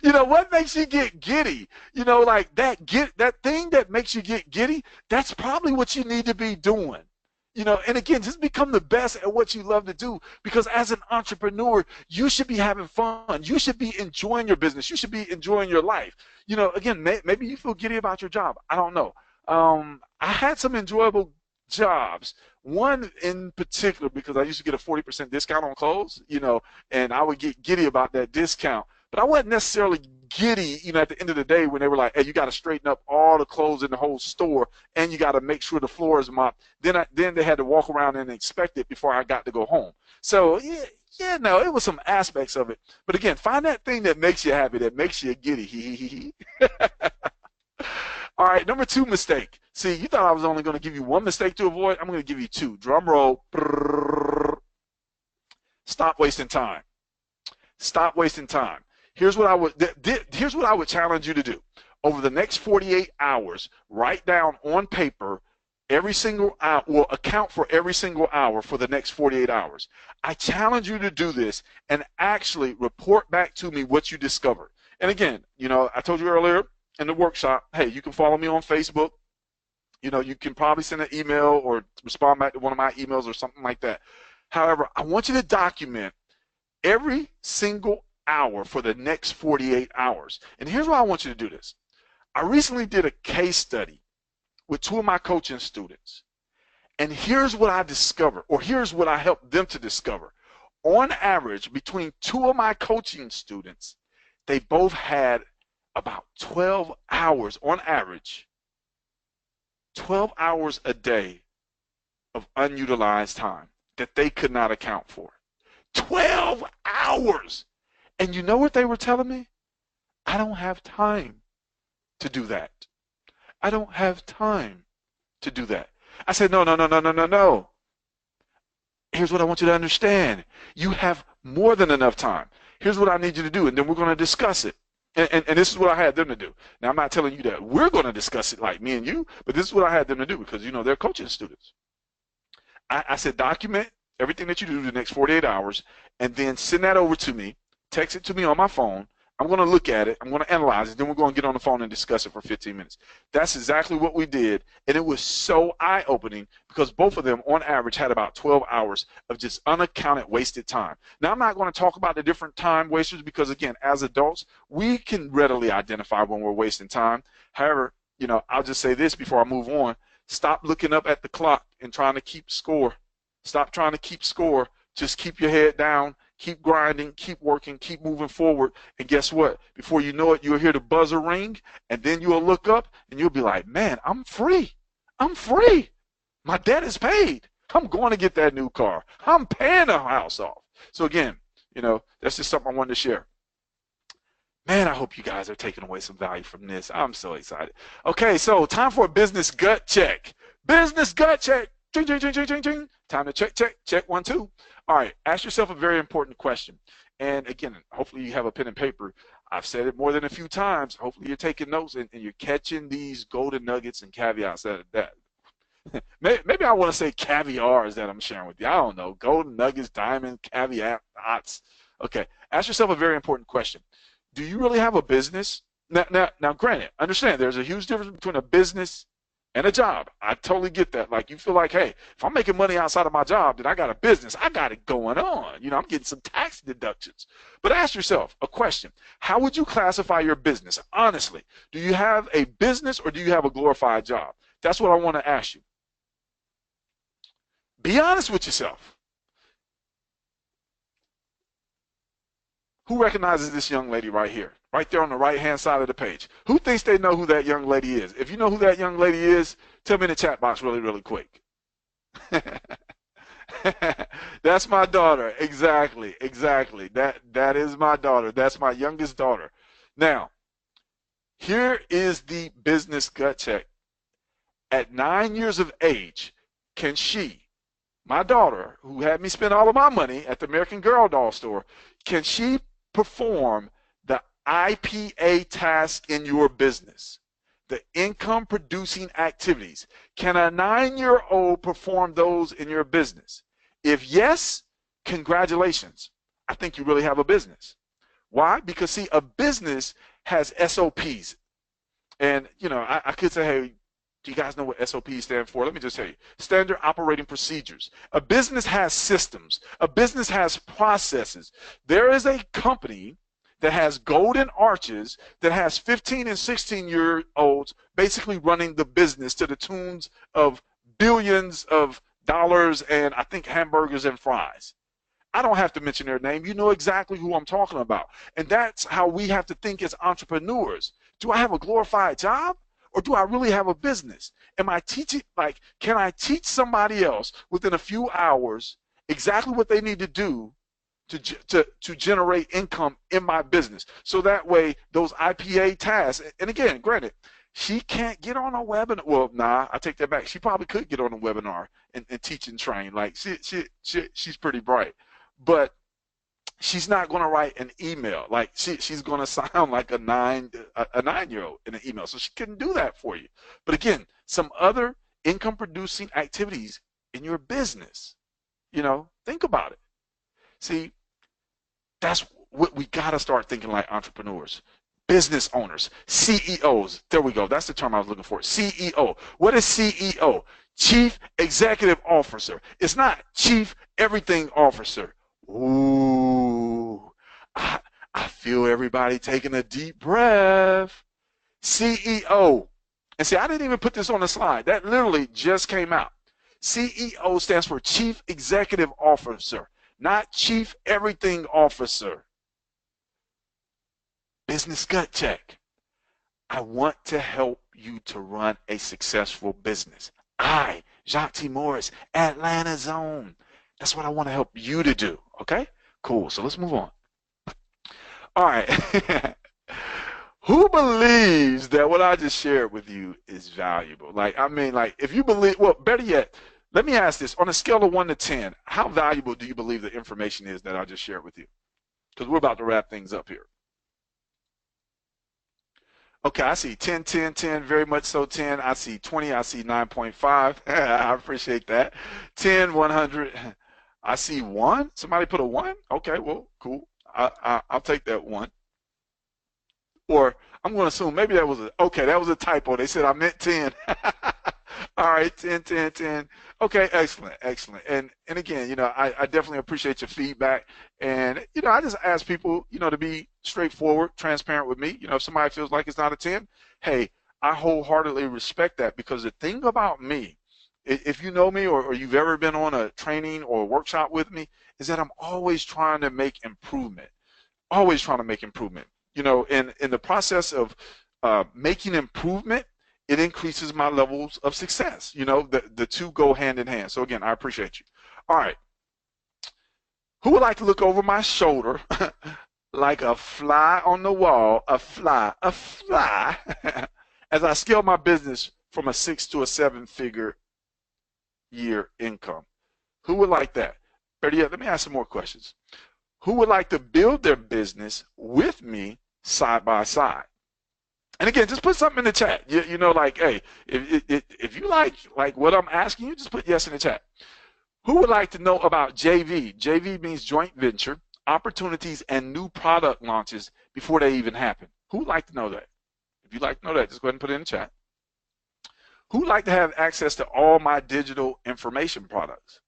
What makes you get giddy? Like that thing that makes you get giddy, that's probably what you need to be doing. And again, just become the best at what you love to do, because as an entrepreneur, you should be having fun. You should be enjoying your business. You should be enjoying your life. Again, maybe you feel giddy about your job. I don't know. I had some enjoyable jobs. One in particular, because I used to get a 40% discount on clothes, and I would get giddy about that discount. But I wasn't necessarily giddy, at the end of the day when they were like, hey, you got to straighten up all the clothes in the whole store, and you got to make sure the floor is mopped. Then they had to walk around and inspect it before I got to go home. So, it was some aspects of it. But again, find that thing that makes you happy, that makes you giddy. All right, number 2 mistake. See, you thought I was only going to give you one mistake to avoid. I'm going to give you 2. Drum roll. Stop wasting time. Stop wasting time. Here's what I would challenge you to do. Over the next 48 hours, write down on paper every single hour, account for every single hour for the next 48 hours. I challenge you to do this and actually report back to me what you discovered. And again, I told you earlier in the workshop, hey, you can follow me on Facebook. You can probably send an email or respond back to one of my emails or something like that. However, I want you to document every single hour for the next 48 hours. And here's why I want you to do this. I recently did a case study with 2 of my coaching students. And here's what I discovered, or here's what I helped them to discover. On average, between 2 of my coaching students, they both had about 12 hours on average, 12 hours a day of unutilized time that they could not account for. 12 hours. And you know what they were telling me? I don't have time to do that. I don't have time to do that. I said, no. Here's what I want you to understand. You have more than enough time. Here's what I need you to do, and then we're going to discuss it. And this is what I had them to do. Now, I'm not telling you that we're going to discuss it like me and you, but this is what I had them to do because, they're coaching students. I said document everything that you do the next 48 hours, and then send that over to me. Text it to me on my phone. I'm going to look at it. I'm going to analyze it. Then we're going to get on the phone and discuss it for 15 minutes. That's exactly what we did. And it was so eye-opening because both of them, on average, had about 12 hours of just unaccounted wasted time. Now, I'm not going to talk about the different time wasters because, again, as adults, we can readily identify when we're wasting time. However, I'll just say this before I move on. Stop looking up at the clock and trying to keep score. Stop trying to keep score. Just keep your head down. Keep grinding, keep working, keep moving forward. And guess what? Before you know it, you'll hear the buzzer ring, and then you'll look up, and you'll be like, man, I'm free. I'm free. My debt is paid. I'm going to get that new car. I'm paying the house off. So again, that's just something I wanted to share. Man, I hope you guys are taking away some value from this. I'm so excited. Okay, so time for a business gut check. Business gut check. Ching, ching, ching, ching, ching, ching. Time to check, 1, 2. All right, ask yourself a very important question. And again, hopefully you have a pen and paper. I've said it more than a few times. Hopefully you're taking notes and you're catching these golden nuggets and caveats that maybe I want to say caviars that I'm sharing with you. I don't know. Golden nuggets, diamond, caveats. Okay, ask yourself a very important question. Do you really have a business? Now, granted, understand there's a huge difference between a business and a job. I totally get that. Like, you feel like, hey, if I'm making money outside of my job, then I got a business. I got it going on. I'm getting some tax deductions. But ask yourself a question. How would you classify your business? Honestly, do you have a business or do you have a glorified job? That's what I want to ask you. Be honest with yourself. Who recognizes this young lady right here? Right there on the right-hand side of the page. Who thinks they know who that young lady is? If you know who that young lady is, tell me in the chat box really, really quick. That's my daughter. Exactly. That is my daughter. That's my youngest daughter. Now, here is the business gut check. At 9 years of age, can she, my daughter, who had me spend all of my money at the American Girl doll store, can she perform the IPA task in your business, the income producing activities? Can a 9-year-old perform those in your business? If yes, congratulations. I think you really have a business. Why? Because see, a business has SOPs. And I could say, hey, do you guys know what SOPs stand for? Let me just tell you. Standard operating procedures. A business has systems. A business has processes. There is a company that has golden arches that has 15 and 16-year-olds basically running the business to the tunes of billions of dollars and I think hamburgers and fries. I don't have to mention their name. You know exactly who I'm talking about. And that's how we have to think as entrepreneurs. Do I have a glorified job? Or do I really have a business? Am I teaching, can I teach somebody else within a few hours exactly what they need to do to generate income in my business? So that way, those IPA tasks, and again, granted, she can't get on a webinar. Well, nah, I take that back. She probably could get on a webinar and teach and train. Like, she's pretty bright. But she's not going to write an email. Like she's going to sound like a 9-year-old in an email. So she couldn't do that for you. But again, some other income producing activities in your business, think about it. See, that's what we got to start thinking like entrepreneurs, business owners, CEOs. There we go. That's the term I was looking for. CEO. What is CEO? Chief Executive Officer. It's not Chief Everything Officer. Ooh, I feel everybody taking a deep breath. CEO. And see, I didn't even put this on the slide. That literally just came out. CEO stands for Chief Executive Officer, not Chief Everything Officer. Business gut check. I want to help you to run a successful business. I, Jacques T. Morris, Atlanta Zone. That's what I want to help you to do, okay? Cool, so let's move on. All right. Who believes that what I just shared with you is valuable? If you believe, well, better yet, let me ask this. On a scale of 1 to 10, how valuable do you believe the information is that I just shared with you? Because we're about to wrap things up here. Okay, I see 10, 10, 10, very much so 10. I see 20, I see 9.5. I appreciate that. 10, 100. I see 1. Somebody put a 1? Okay, well, cool. I'll take that 1. Or I'm going to assume maybe that was okay, that was a typo. They said I meant 10. All right, 10, 10, 10. Okay, excellent, excellent. And again, I definitely appreciate your feedback. And, I just ask people, to be straightforward, transparent with me. If somebody feels like it's not a 10, hey, I wholeheartedly respect that, because the thing about me, if you know me, or you've ever been on a training or a workshop with me, is that I'm always trying to make improvement. Always trying to make improvement. In the process of making improvement, it increases my levels of success. The two go hand in hand. So again, I appreciate you. All right. Who would like to look over my shoulder like a fly on the wall, a fly, as I scale my business from a 6 to a 7-figure year income? Who would like that? Better yet, let me ask some more questions. Who would like to build their business with me side by side? And again, just put something in the chat. Like, hey, if you like what I'm asking you, just put yes in the chat. Who would like to know about JV? JV means joint venture, opportunities, and new product launches before they even happen. Who would like to know that? If you'd like to know that, just go ahead and put it in the chat. Who would like to have access to all my digital information products?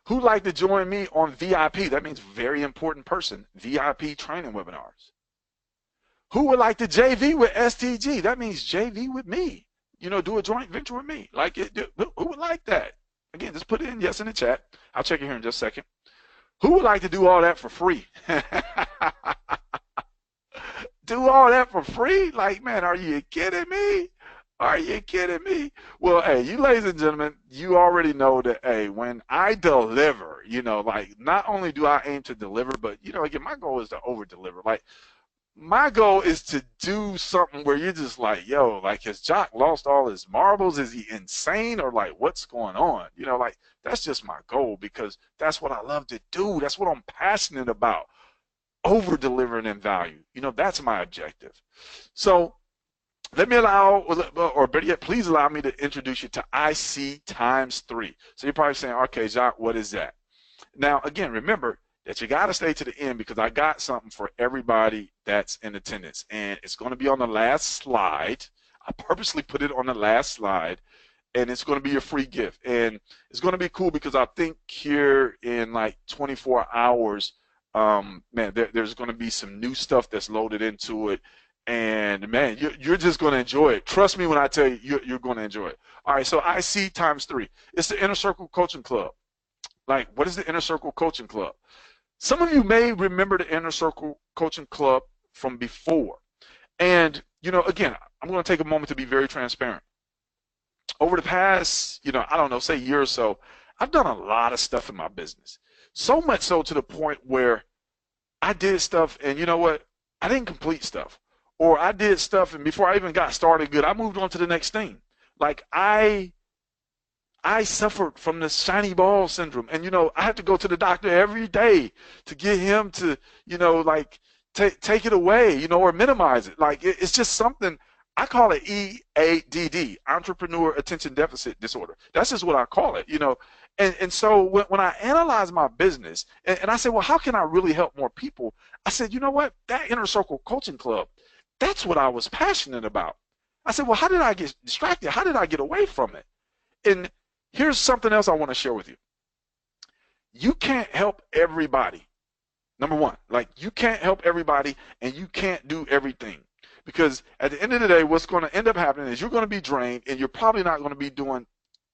Who'd like to join me on VIP? That means very important person, VIP training webinars. Who would like to JV with STG? That means JV with me. Do a joint venture with me. Who would like that? Again, just put it in yes in the chat. I'll check it here in just a second. Who would like to do all that for free? Do all that for free? Like, man, are you kidding me? Are you kidding me? Well, hey, you ladies and gentlemen, you already know that, hey, when I deliver, not only do I aim to deliver, but, again, my goal is to over deliver. My goal is to do something where you're just like, yo, has Jacques lost all his marbles? Is he insane? Or what's going on? That's just my goal, because that's what I love to do. That's what I'm passionate about. Over delivering in value. That's my objective. So let me or better yet, please allow me to introduce you to IC times 3. So you're probably saying, okay, Jacques, what is that? Now, again, remember that you got to stay to the end, because I got something for everybody that's in attendance. And it's going to be on the last slide. I purposely put it on the last slide. And it's going to be a free gift. And it's going to be cool, because I think here in 24 hours, man, there's going to be some new stuff that's loaded into it. And, man, you're just going to enjoy it. Trust me when I tell you, you're going to enjoy it. All right, so IC times 3. It's the Inner Circle Coaching Club. What is the Inner Circle Coaching Club? Some of you may remember the Inner Circle Coaching Club from before. And, again, I'm going to take a moment to be very transparent. Over the past, I don't know, say a year or so, I've done a lot of stuff in my business. So much so to the point where I did stuff, and you know what? I didn't complete stuff. Or I did stuff, and before I even got started good, I moved on to the next thing. I suffered from the shiny ball syndrome. And, I have to go to the doctor every day to get him to, take it away, or minimize it. It's just something, I call it EADD, Entrepreneur Attention Deficit Disorder. That's just what I call it, And so when I analyze my business, and I said, well, how can I really help more people? I said, you know what? That Inner Circle Coaching Club, that's what I was passionate about. I said, well, how did I get distracted? How did I get away from it? And here's something else I want to share with you. You can't help everybody. Number one, you can't help everybody, and you can't do everything. Because at the end of the day, what's going to end up happening is you're going to be drained, and you're probably not going to be doing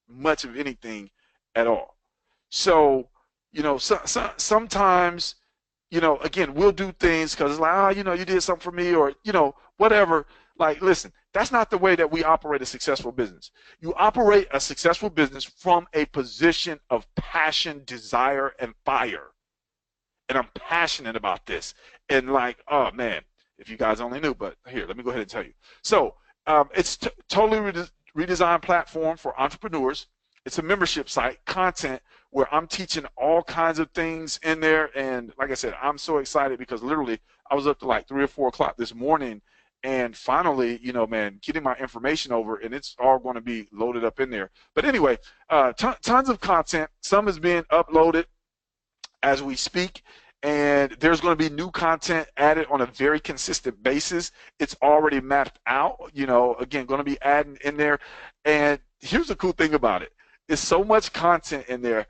much of anything at all. So, sometimes, again, we'll do things because it's like, you did something for me, or, whatever. Listen, that's not the way that we operate a successful business. You operate a successful business from a position of passion, desire, and fire. And I'm passionate about this. And oh, man, if you guys only knew, but here, let me go ahead and tell you. So it's totally redesigned platform for entrepreneurs. It's a membership site, content, where I'm teaching all kinds of things in there. And like I said, I'm so excited because literally I was up to 3 or 4 o'clock this morning, and finally, you know, man, getting my information over, and it's all going to be loaded up in there. But anyway, tons of content. Some is being uploaded as we speak, and there's going to be new content added on a very consistent basis. It's already mapped out, you know, again, going to be adding in there. And here's the cool thing about it. There's so much content in there,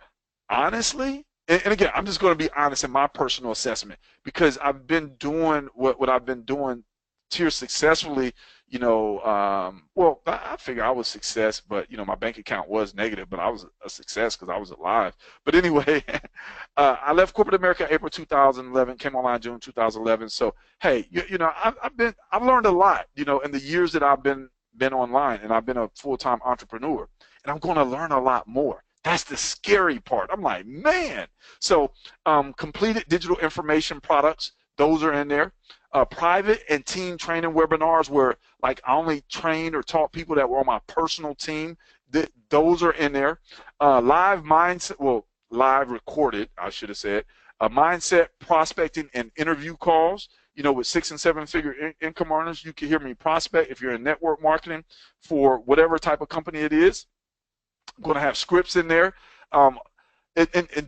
honestly. And again, I'm just going to be honest in my personal assessment, because I've been doing what I've been doing here successfully, you know. Well, I figure I was success, but you know, my bank account was negative, but I was a success because I was alive. But anyway, I left corporate America April 2011, came online June 2011. So hey, you know, I've learned a lot, you know, in the years that I've been online, and I've been a full-time entrepreneur, and I'm going to learn a lot more. That's the scary part. I'm like, man. So completed digital information products, those are in there. Private and team training webinars where like I only trained or taught people that were on my personal team. Those are in there. Live mindset, well, live recorded, I should have said. Mindset, prospecting, and interview calls. You know, with 6- and 7-figure income earners, you can hear me prospect if you're in network marketing for whatever type of company it is. I'm going to have scripts in there. And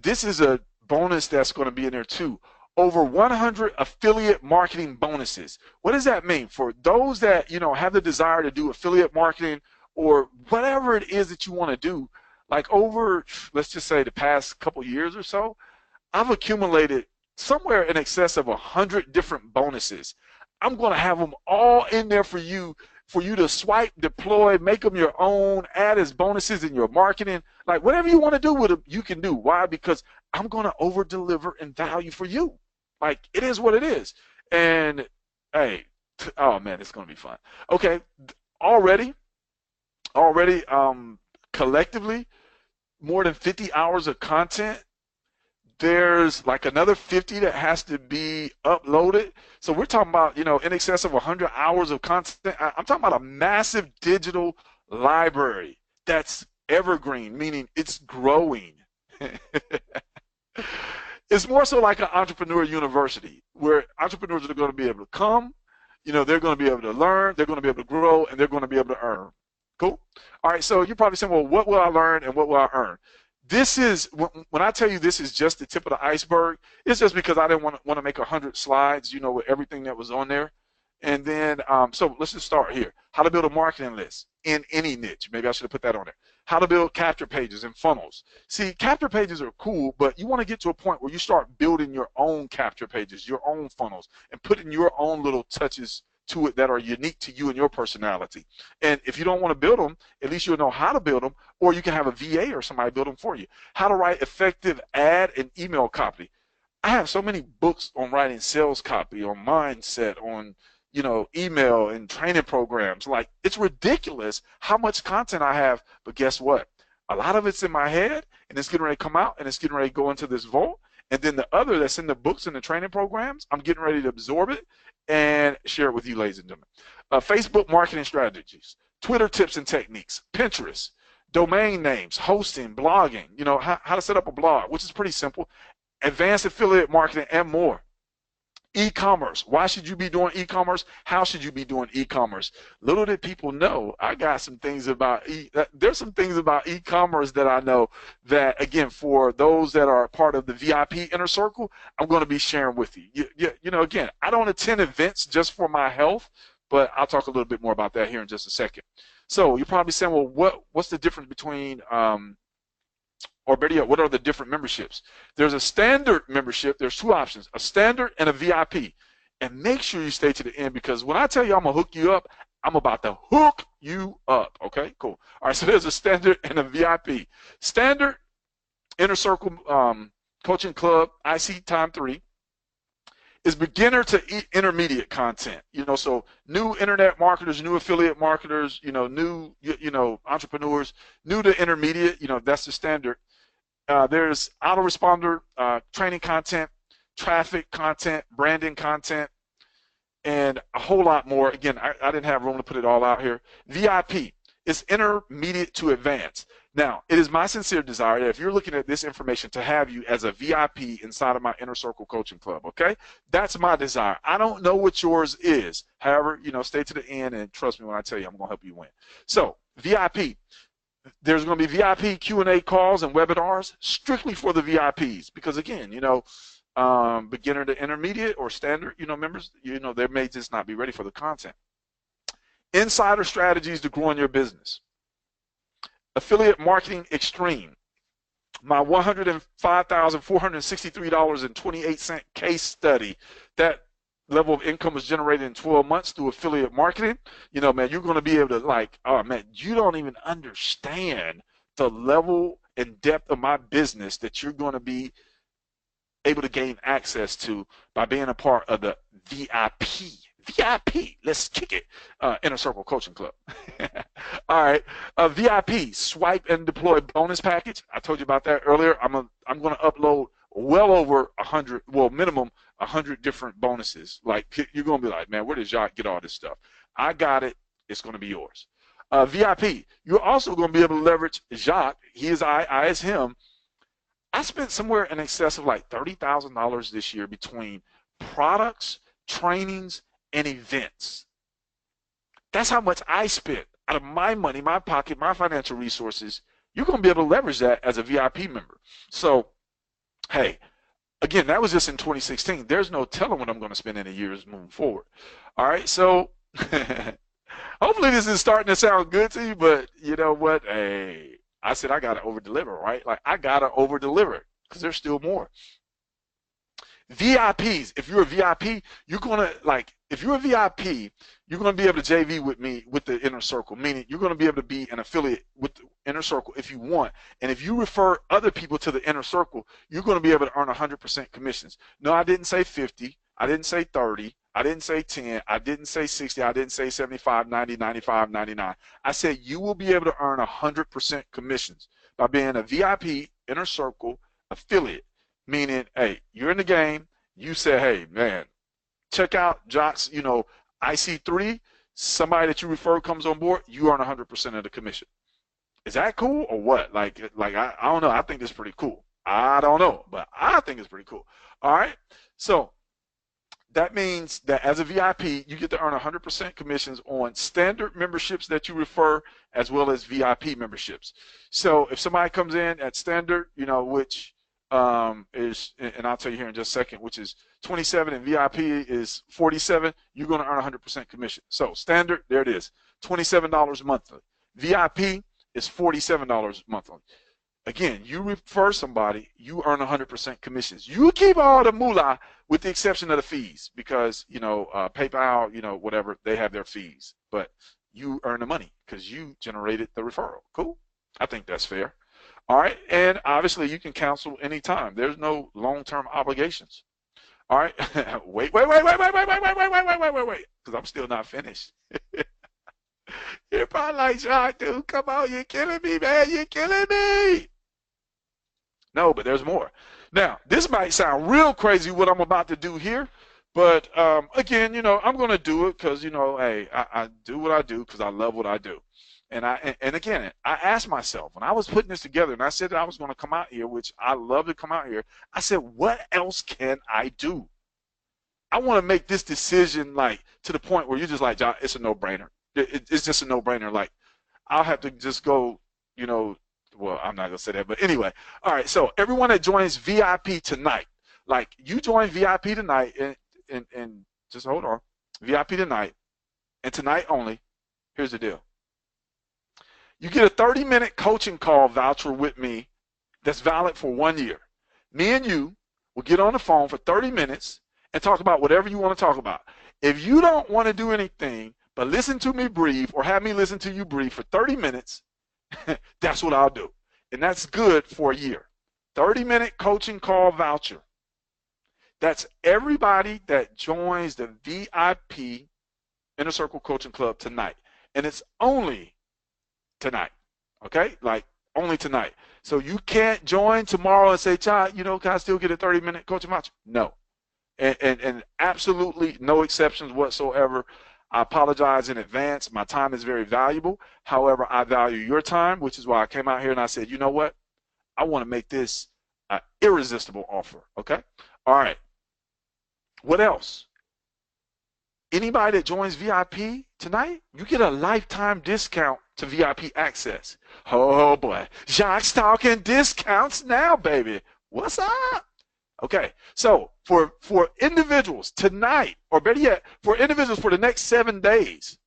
this is a bonus that's going to be in there too. Over 100 affiliate marketing bonuses. What does that mean? For those that, you know, have the desire to do affiliate marketing or whatever it is that you want to do, like over, let's just say the past couple years or so, I've accumulated somewhere in excess of 100 different bonuses. I'm going to have them all in there for you to swipe, deploy, make them your own, add as bonuses in your marketing. Like whatever you want to do with them, you can do. Why? Because I'm going to over deliver in value for you. Like it is what it is. And hey, oh man, it's going to be fun. Okay, already collectively more than 50 hours of content. There's like another 50 that has to be uploaded. So we're talking about, you know, in excess of 100 hours of content. I'm talking about a massive digital library that's evergreen, meaning it's growing. It's more so like an entrepreneur university where entrepreneurs are going to be able to come, you know, they're going to be able to learn, they're going to be able to grow, and they're going to be able to earn. Cool? All right, so you're probably saying, well, what will I learn and what will I earn? This is, when I tell you this is just the tip of the iceberg, it's just because I didn't want to make 100 slides, you know, with everything that was on there. And then, so let's just start here. How to build a marketing list in any niche. Maybe I should have put that on there. How to build capture pages and funnels. See, capture pages are cool, but you want to get to a point where you start building your own capture pages, your own funnels, and putting your own little touches to it that are unique to you and your personality. And if you don't want to build them, at least you'll know how to build them, or you can have a VA or somebody build them for you. How to write effective ad and email copy. I have so many books on writing sales copy, on mindset, on, you know, email and training programs. Like, it's ridiculous how much content I have, but guess what? A lot of it's in my head, and it's getting ready to come out, and it's getting ready to go into this vault. And then the other that's in the books and the training programs, I'm getting ready to absorb it and share it with you, ladies and gentlemen. Facebook marketing strategies, Twitter tips and techniques, Pinterest, domain names, hosting, blogging, you know, how to set up a blog, which is pretty simple, advanced affiliate marketing, and more. E-commerce. Why should you be doing e-commerce? How should you be doing e-commerce? Little did people know, I got some things about there's some things about e-commerce that I know that, again, for those that are part of the VIP inner circle, I'm going to be sharing with you. You know, again, I don't attend events just for my health, but I'll talk a little bit more about that here in just a second. So you're probably saying, well, what's the difference between or better yet, what are the different memberships? There's a standard membership. There's two options, a standard and a VIP. And make sure you stay to the end, because when I tell you I'm going to hook you up, I'm about to hook you up. Okay, cool. All right, so there's a standard and a VIP. Standard, Inner Circle Coaching Club, IC Time 3, is beginner to intermediate content. You know, so new internet marketers, new affiliate marketers, you know, new, you know, entrepreneurs, new to intermediate, you know, that's the standard. There's autoresponder training content, traffic content, branding content, and a whole lot more. Again, I didn't have room to put it all out here. VIP It's intermediate to advanced. Now, it is my sincere desire that if you're looking at this information to have you as a VIP inside of my Inner Circle Coaching Club, okay? That's my desire. I don't know what yours is. However, stay to the end and trust me when I tell you I'm going to help you win. So, VIP. There's going to be VIP Q&A calls and webinars strictly for the VIPs because, again, beginner to intermediate or standard, members, they may just not be ready for the content. Insider strategies to grow in your business. Affiliate Marketing Extreme, my $105,463.28 case study. That level of income was generated in 12 months through affiliate marketing. Man, you're going to be able to oh man, you don't even understand the level and depth of my business that you're going to be able to gain access to by being a part of the VIP. Let's kick it. Inner Circle Coaching Club. All right. VIP swipe and deploy bonus package. I told you about that earlier. I'm going to upload well over 100, well, minimum 100 different bonuses. Like, you're going to be like, man, where did Jacques get all this stuff? I got it. It's going to be yours. VIP, you're also going to be able to leverage Jacques. He is I is him. I spent somewhere in excess of like $30,000 this year between products, trainings, and events. That's how much I spent out of my money, my pocket, my financial resources. You're going to be able to leverage that as a VIP member. So, hey, again, that was just in 2016. There's no telling what I'm going to spend in a years moving forward. All right, so hopefully this is starting to sound good to you, but you know what? Hey, I said I got to over-deliver, right? Like, I got to over-deliver because there's still more. VIPs, if you're a VIP, you're going to, if you're a VIP, you're going to be able to JV with me with the Inner Circle, meaning you're going to be able to be an affiliate with the Inner Circle if you want. And if you refer other people to the Inner Circle, you're going to be able to earn 100% commissions. No, I didn't say 50. I didn't say 30. I didn't say 10. I didn't say 60. I didn't say 75, 90, 95, 99. I said you will be able to earn 100% commissions by being a VIP Inner Circle affiliate. Meaning, hey, you're in the game. You say, hey, man, check out Jacques, IC3. Somebody that you refer comes on board, you earn 100% of the commission. Is that cool or what? I don't know. I think it's pretty cool. I don't know, but I think it's pretty cool. All right. So that means that as a VIP, you get to earn 100% commissions on standard memberships that you refer as well as VIP memberships. So if somebody comes in at standard, which is, and I'll tell you here in just a second, which is 27 and VIP is 47, you're going to earn 100% commission. So standard, there it is, $27 monthly. VIP is $47 monthly. Again, you refer somebody, you earn 100% commissions. You keep all the moolah with the exception of the fees because, PayPal, whatever, they have their fees. But you earn the money because you generated the referral. Cool? I think that's fair. All right, and obviously you can cancel anytime. There's no long-term obligations. All right, wait, because I'm still not finished. You're probably like, Jacques, dude, come on, you're killing me, man, you're killing me. No, but there's more. Now, this might sound real crazy what I'm about to do here, but again, I'm going to do it because, hey, I do what I do because I love what I do. And again, I asked myself, when I was putting this together, and I said that I was going to come out here, which I love to come out here, I said, what else can I do? I want to make this decision, to the point where you're just like, John, it's a no-brainer. It's just a no-brainer. I'll have to just go, well, I'm not going to say that, but anyway. All right, so everyone that joins VIP tonight, you join VIP tonight, and just hold on, VIP tonight, and tonight only, here's the deal. You get a 30-minute coaching call voucher with me that's valid for 1 year. Me and you will get on the phone for 30 minutes and talk about whatever you want to talk about. If you don't want to do anything but listen to me breathe or have me listen to you breathe for 30 minutes, that's what I'll do. And that's good for a year. 30-minute coaching call voucher. That's everybody that joins the VIP Inner Circle Coaching Club tonight. And it's only tonight, okay? Only tonight. So you can't join tomorrow and say, Child, can I still get a 30-minute coaching voucher? No. And absolutely no exceptions whatsoever. I apologize in advance. My time is very valuable. However, I value your time, which is why I came out here and I said, you know what? I want to make this an irresistible offer. Okay? All right. What else? Anybody that joins VIP tonight, you get a lifetime discount to VIP access. Oh boy, Jacques talking discounts now, baby. What's up? Okay, so for individuals tonight, or better yet, for individuals for the next 7 days,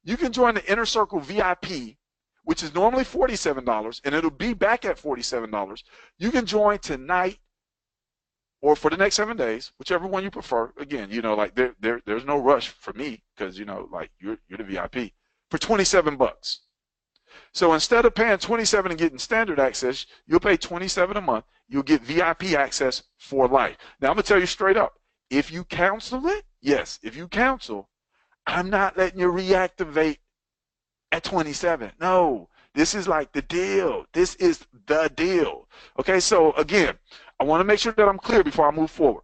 you can join the Inner Circle VIP, which is normally $47, and it'll be back at $47. You can join tonight or for the next 7 days, whichever one you prefer. Again, you know, like there's no rush for me because, you know, like you're the VIP for $27. So instead of paying $27 and getting standard access, you'll pay $27 a month. You'll get VIP access for life. Now, I'm going to tell you straight up, if you cancel it, yes, if you cancel, I'm not letting you reactivate at $27. No, this is like the deal. This is the deal. Okay, so again, I want to make sure that I'm clear before I move forward.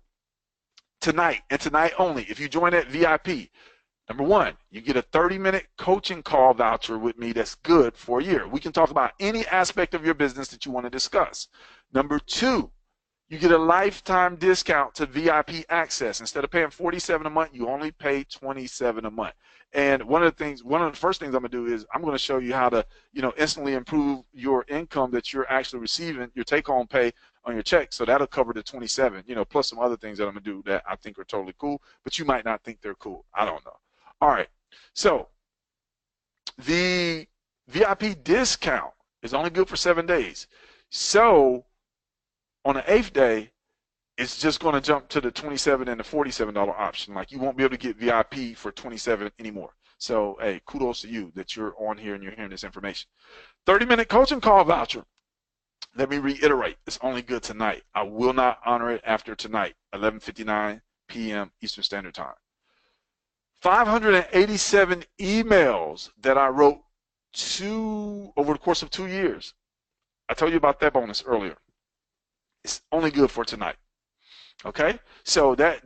Tonight and tonight only, if you join that VIP, number one, you get a 30-minute coaching call voucher with me that's good for a year. We can talk about any aspect of your business that you want to discuss. Number two, you get a lifetime discount to VIP access. Instead of paying $47 a month, you only pay $27 a month. And one of the first things I'm going to do is I'm going to show you how to, you know, instantly improve your income that you're actually receiving, your take-home pay on your check. So that'll cover the $27, you know, plus some other things that I'm going to do that I think are totally cool, but you might not think they're cool. I don't know. All right. So the VIP discount is only good for 7 days. So on the 8th day, it's just going to jump to the $27 and the $47 option. Like, you won't be able to get VIP for $27 anymore. So, hey, kudos to you that you're on here and you're hearing this information. 30-minute coaching call voucher. Let me reiterate, it's only good tonight. I will not honor it after tonight, 11:59 p.m. Eastern Standard Time. 587 emails that I wrote over the course of 2 years. I told you about that bonus earlier. It's only good for tonight. Okay, so that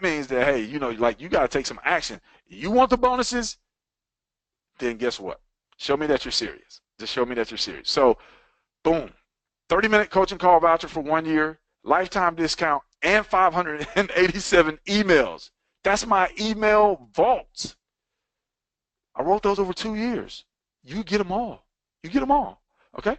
means that, hey, you know, like, you got to take some action. You want the bonuses? Then guess what? Show me that you're serious. Just show me that you're serious. So, boom, 30-minute coaching call voucher for 1 year, lifetime discount, and 587 emails. That's my email vault. I wrote those over 2 years. You get them all. You get them all. Okay,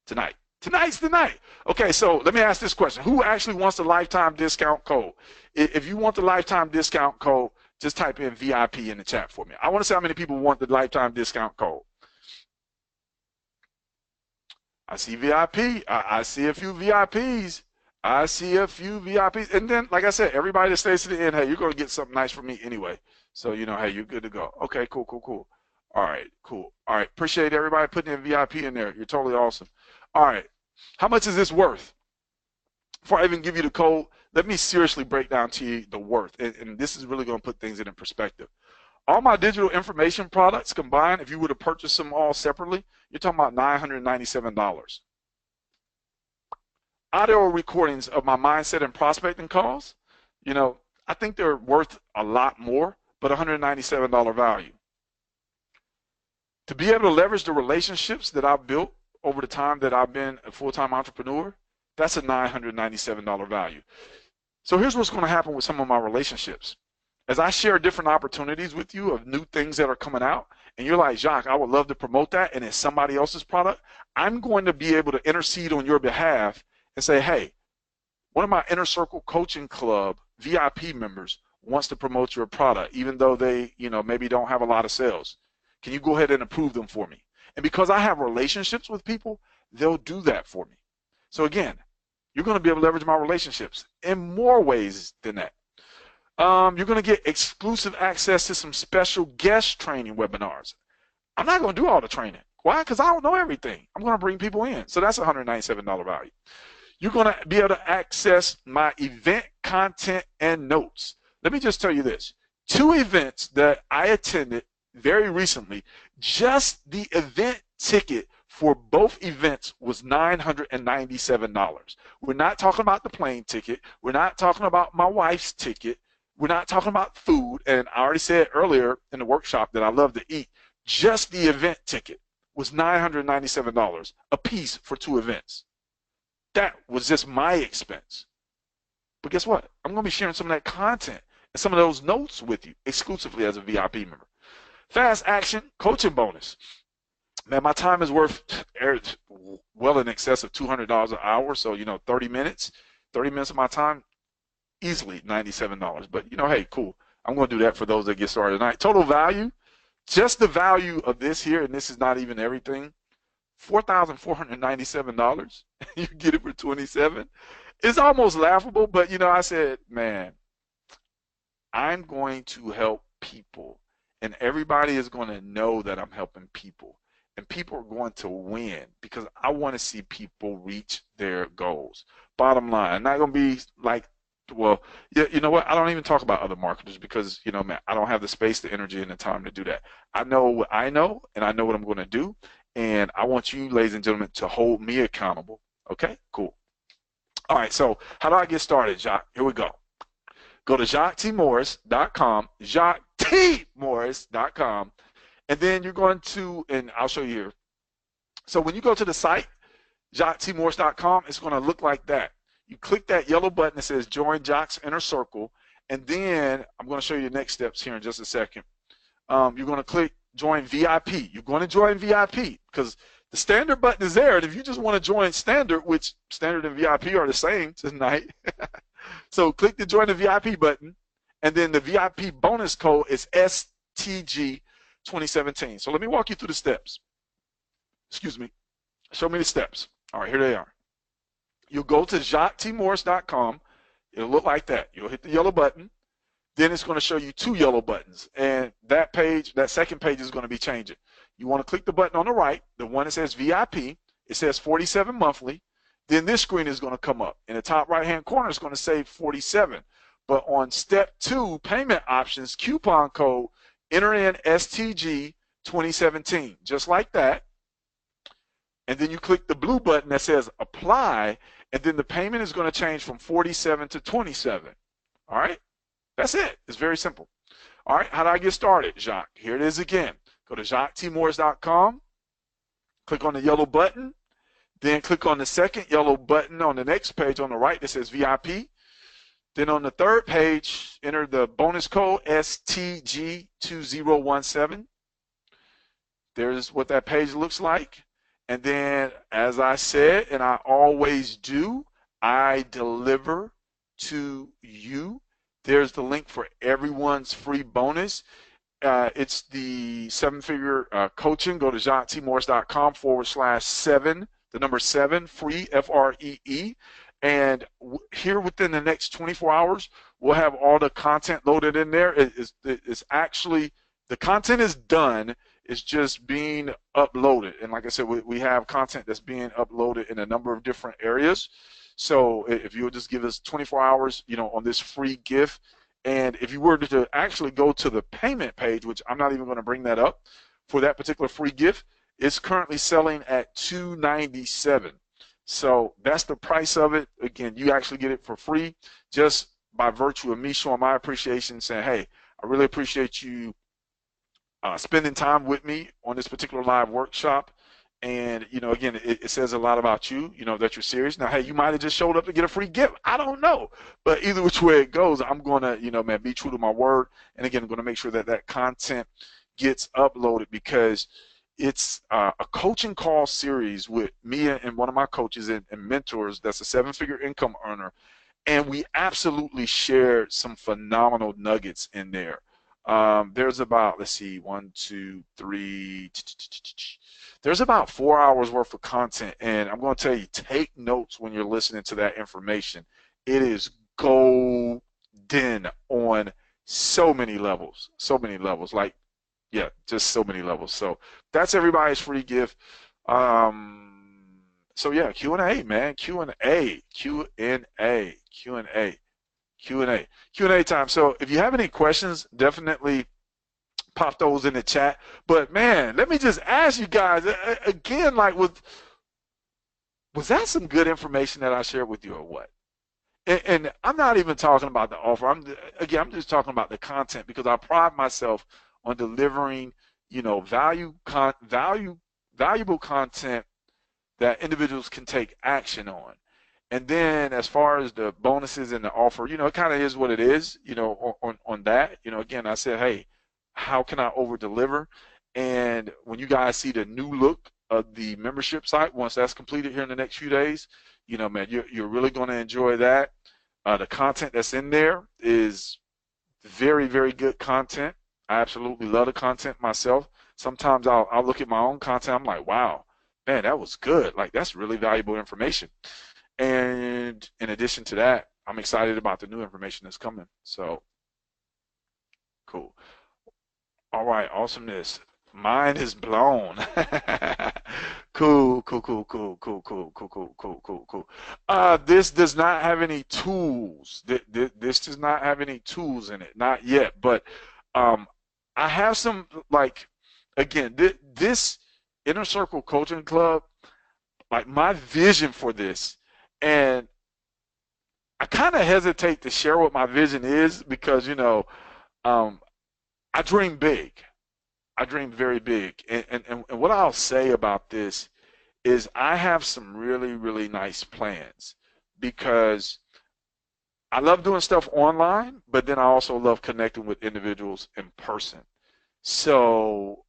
tonight. Tonight's the night. Okay, so let me ask this question. Who actually wants the lifetime discount code? If you want the lifetime discount code, just type in VIP in the chat for me. I want to see how many people want the lifetime discount code. I see VIP. I see a few VIPs. I see a few VIPs. And then, like I said, everybody that stays to the end, hey, you're going to get something nice from me anyway. So, you know, hey, you're good to go. Okay, cool, cool, cool. All right, cool. All right, appreciate everybody putting in VIP in there. You're totally awesome. All right. How much is this worth? Before I even give you the code, let me seriously break down to you the worth. And this is really going to put things in perspective. All my digital information products combined, if you were to purchase them all separately, you're talking about $997. Audio recordings of my mindset and prospecting calls, you know, I think they're worth a lot more, but $197 value. To be able to leverage the relationships that I've built over the time that I've been a full-time entrepreneur, that's a $997 value. So here's what's going to happen with some of my relationships. As I share different opportunities with you of new things that are coming out, and you're like, Jacques, I would love to promote that, and it's somebody else's product, I'm going to be able to intercede on your behalf and say, hey, one of my Inner Circle Coaching Club VIP members wants to promote your product, even though they, you know, maybe don't have a lot of sales. Can you go ahead and approve them for me? And because I have relationships with people, they'll do that for me. So again, you're going to be able to leverage my relationships in more ways than that. You're going to get exclusive access to some special guest training webinars. I'm not going to do all the training. Why? Because I don't know everything. I'm going to bring people in. So that's $197 value. You're going to be able to access my event content and notes. Let me just tell you this. 2 events that I attended very recently, just the event ticket for both events was $997. We're not talking about the plane ticket. We're not talking about my wife's ticket. We're not talking about food. And I already said earlier in the workshop that I love to eat. Just the event ticket was $997 a piece for 2 events. That was just my expense. But guess what? I'm going to be sharing some of that content and some of those notes with you exclusively as a VIP member. Fast action coaching bonus. Man, my time is worth well in excess of $200 an hour. So, 30 minutes of my time, easily $97. But, hey, cool. I'm going to do that for those that get started tonight. Total value, just the value of this here, and this is not even everything, $4,497. You get it for $27. It's almost laughable, but, I said, man, I'm going to help people, and everybody is going to know that I'm helping people. And people are going to win because I want to see people reach their goals. Bottom line, I'm not going to be like, well, yeah, you know what? I don't even talk about other marketers because, man, I don't have the space, the energy, and the time to do that. I know what I know, and I know what I'm going to do. And I want you, ladies and gentlemen, to hold me accountable. Okay, cool. All right, so how do I get started, Jacques? Here we go. Go to JacquesTMorris.com, JacquesTMorris.com. And then you're going to, and I'll show you here. So when you go to the site, JacquesTMorris.com, it's going to look like that. You click that yellow button that says Join Jacques Inner Circle, and then I'm going to show you the next steps here in just a second. You're going to click Join VIP. You're going to join VIP because the standard button is there, and if you just want to join standard, which standard and VIP are the same tonight, so click the Join the VIP button, and then the VIP bonus code is STG 2017. So let me walk you through the steps. Excuse me. Show me the steps. All right, here they are. You'll go to JacquesTMorris.com. It'll look like that. You'll hit the yellow button. Then it's going to show you 2 yellow buttons. And that page, that second page is going to be changing. You want to click the button on the right, the one that says VIP. It says 47 monthly. Then this screen is going to come up. In the top right-hand corner, it's going to say 47. But on step 2, payment options, coupon code, enter in STG 2017, just like that. And then you click the blue button that says apply, and then the payment is going to change from 47 to 27. All right? That's it. It's very simple. All right, how do I get started, Jacques? Here it is again. Go to JacquesTMorris.com, click on the yellow button, then click on the second yellow button on the next page on the right that says VIP. Then on the third page, enter the bonus code STG2017. There's what that page looks like. And then, as I said, and I always do, I deliver to you. There's the link for everyone's free bonus. It's the 7-figure coaching. Go to JacquesTMorris.com/7, the number 7, free, FREE. And here within the next 24 hours, we'll have all the content loaded in there. It's actually, the content is done. It's just being uploaded. And like I said, we have content that's being uploaded in a number of different areas. So if you would just give us 24 hours, on this free gift. And if you were to actually go to the payment page, which I'm not even going to bring that up for that particular free gift, it's currently selling at $297. So that's the price of it. Again, you actually get it for free just by virtue of me showing my appreciation, saying, hey, I really appreciate you spending time with me on this particular live workshop. And, again, it says a lot about you, that you're serious. Now, hey, you might have just showed up to get a free gift. I don't know. But either which way it goes, I'm going to, man, be true to my word. And, again, I'm going to make sure that that content gets uploaded because it's a coaching call series with me and one of my coaches and mentors that's a 7-figure income earner. And we absolutely shared some phenomenal nuggets in there. There's about, let's see, 1, 2, 3, there's about 4 hours worth of content. And I'm going to tell you, take notes when you're listening to that information. It is golden on so many levels, like, yeah, just so many levels. So that's everybody's free gift. So yeah, Q&A, man, Q&A time. So if you have any questions, definitely pop those in the chat. But man, let me just ask you guys again, like, was that some good information that I shared with you or what? And I'm not even talking about the offer. I'm just talking about the content because I pride myself on delivering, valuable content that individuals can take action on. And then as far as the bonuses and the offer, it kind of is what it is, on that. Again, I said, hey, how can I over deliver? And when you guys see the new look of the membership site, once that's completed here in the next few days, man, you're really going to enjoy that. The content that's in there is very, very good content. I absolutely love the content myself. Sometimes I'll look at my own content. I'm like, wow, man, that was good. Like, that's really valuable information. And in addition to that, I'm excited about the new information that's coming. So cool. All right, awesomeness. Mind is blown. Cool, cool, cool, cool, cool, cool, cool, cool, cool, cool, cool. This does not have any tools. This does not have any tools in it, not yet. But um, I have some, like, again, this Inner Circle Coaching Club, like, my vision for this, and I kind of hesitate to share what my vision is because, um, I dream big. I dream very big. And what I'll say about this is I have some really, really nice plans because I love doing stuff online, but then I also love connecting with individuals in person. So,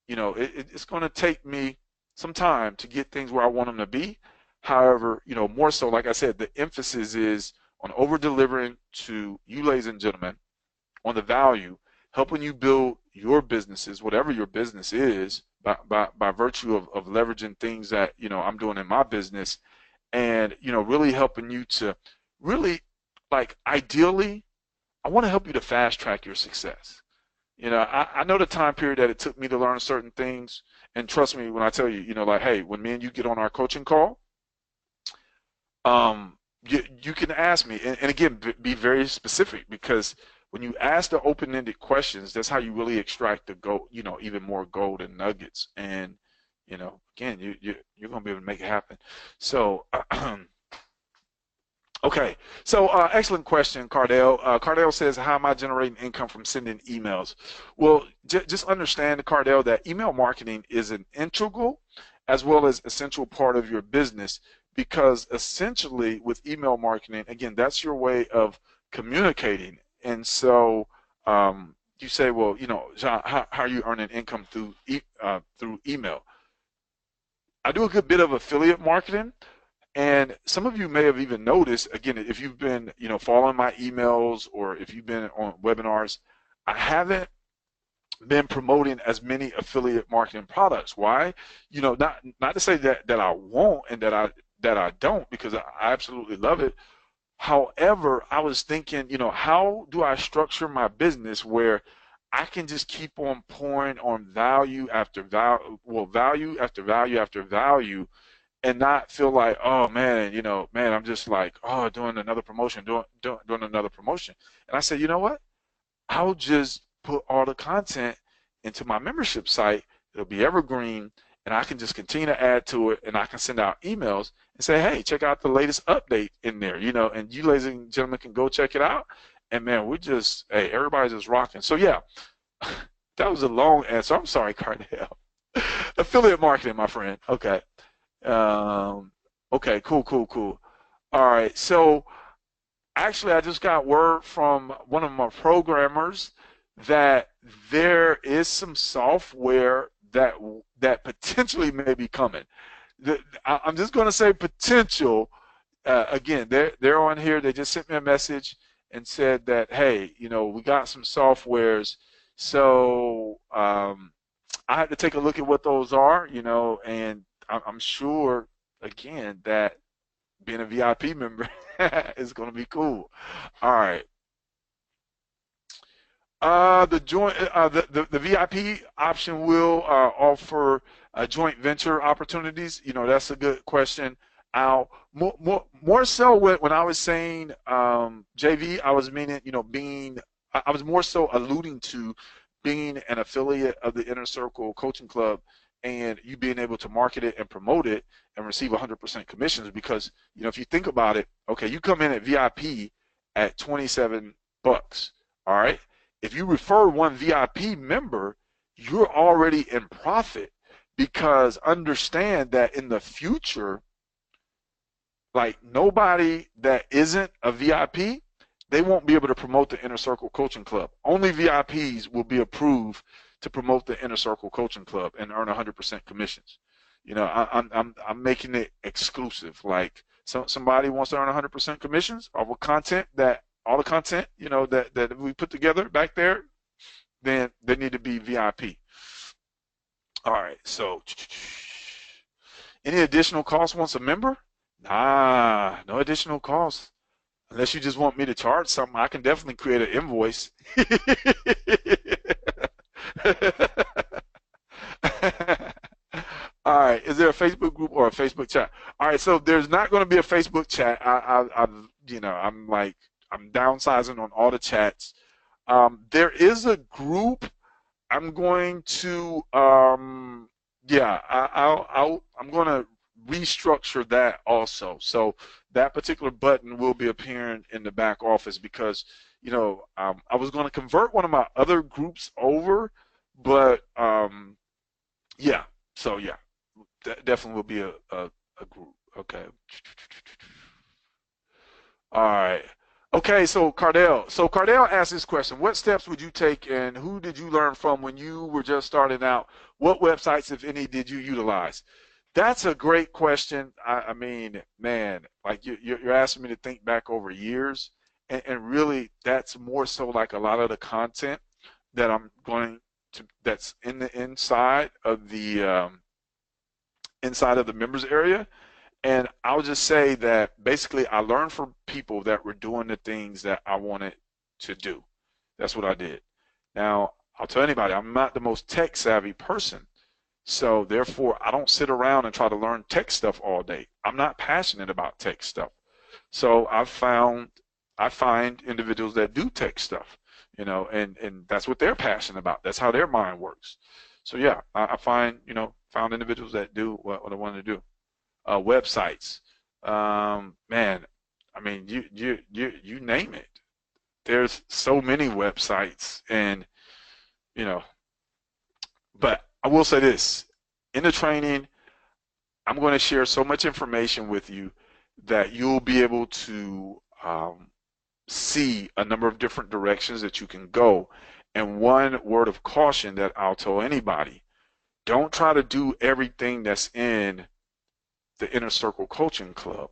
it's going to take me some time to get things where I want them to be. However, more so, like I said, the emphasis is on over delivering to you, ladies and gentlemen, on the value, helping you build your businesses, whatever your business is, by virtue of leveraging things that, I'm doing in my business and, really helping you to really, like, ideally, I want to help you to fast track your success. I know the time period that it took me to learn certain things. And trust me when I tell you, like, hey, when me and you get on our coaching call, you can ask me. And again, be very specific because when you ask the open-ended questions, that's how you really extract the gold, even more gold and nuggets. And, again, you're going to be able to make it happen. So, okay, so excellent question, Cardell. Cardell says, how am I generating income from sending emails? Well, just understand, Cardell, that email marketing is an integral as well as essential part of your business because essentially with email marketing, again, that's your way of communicating. And so you say, well, John, how are you earning income through email? I do a good bit of affiliate marketing. And some of you may have even noticed, again, if you've been, following my emails or if you've been on webinars, I haven't been promoting as many affiliate marketing products. Why? Not to say that I won't and that I don't, because I absolutely love it. However, I was thinking, how do I structure my business where I can just keep on pouring on value after value, well, value after value after value, and not feel like, oh man, man, I'm just like, oh, doing another promotion, doing another promotion. And I said, you know what? I'll just put all the content into my membership site. It'll be evergreen, and I can just continue to add to it, and I can send out emails and say, hey, check out the latest update in there, and you, ladies and gentlemen, can go check it out. And man, hey, everybody's just rocking. So yeah, that was a long answer. I'm sorry, Cardell. Affiliate marketing, my friend. Okay. Um, okay, cool, cool, cool. All right, so actually, I just got word from one of my programmers that there is some software that potentially may be coming. I'm just going to say potential. Again, they're on here. They just sent me a message and said that, hey, we got some softwares. So I had to take a look at what those are, and I'm sure, again, that being a VIP member is going to be cool. All right. The VIP option will offer joint venture opportunities. That's a good question. Al, more so when I was saying JV, I was meaning, I was more so alluding to being an affiliate of the Inner Circle Coaching Club and you being able to market it and promote it and receive 100% commissions. Because, if you think about it, okay, you come in at VIP at 27 bucks, all right? If you refer one VIP member, you're already in profit, because understand that in the future, like, nobody that isn't a VIP, they won't be able to promote the Inner Circle Coaching Club. Only VIPs will be approved to promote the Inner Circle Coaching Club and earn 100% commissions. I'm making it exclusive. Like, somebody wants to earn 100% commissions off of content, that all the content, that we put together back there, then they need to be VIP. All right. So, any additional costs once a member? Nah, no additional costs. Unless you just want me to charge something, I can definitely create an invoice. All right. Is there a Facebook group or a Facebook chat? All right. So there's not going to be a Facebook chat. I'm downsizing on all the chats. There is a group. I'm going to, I'm going to restructure that also. So that particular button will be appearing in the back office, because, I was going to convert one of my other groups over, but yeah. So yeah, that definitely will be a group. Okay. All right. Okay, so Cardell. So Cardell asked this question: what steps would you take, and who did you learn from when you were just starting out? What websites, if any, did you utilize? That's a great question. I mean, man, like, you're asking me to think back over years, and really, that's more so like a lot of the content that I'm going to, that's in the inside of the members area. And I'll just say that basically I learned from people that were doing the things that I wanted to do. That's what I did. Now, I'll tell anybody, I'm not the most tech savvy person. So therefore, I don't sit around and try to learn tech stuff all day. I'm not passionate about tech stuff. So I find individuals that do tech stuff, and that's what they're passionate about. That's how their mind works. So yeah, I found individuals that do what I want to do. Websites, man, I mean, you name it. There's so many websites, and but I will say this: in the training, I'm going to share so much information with you that you'll be able to see a number of different directions that you can go. And one word of caution that I'll tell anybody: don't try to do everything that's in the Inner Circle Coaching Club.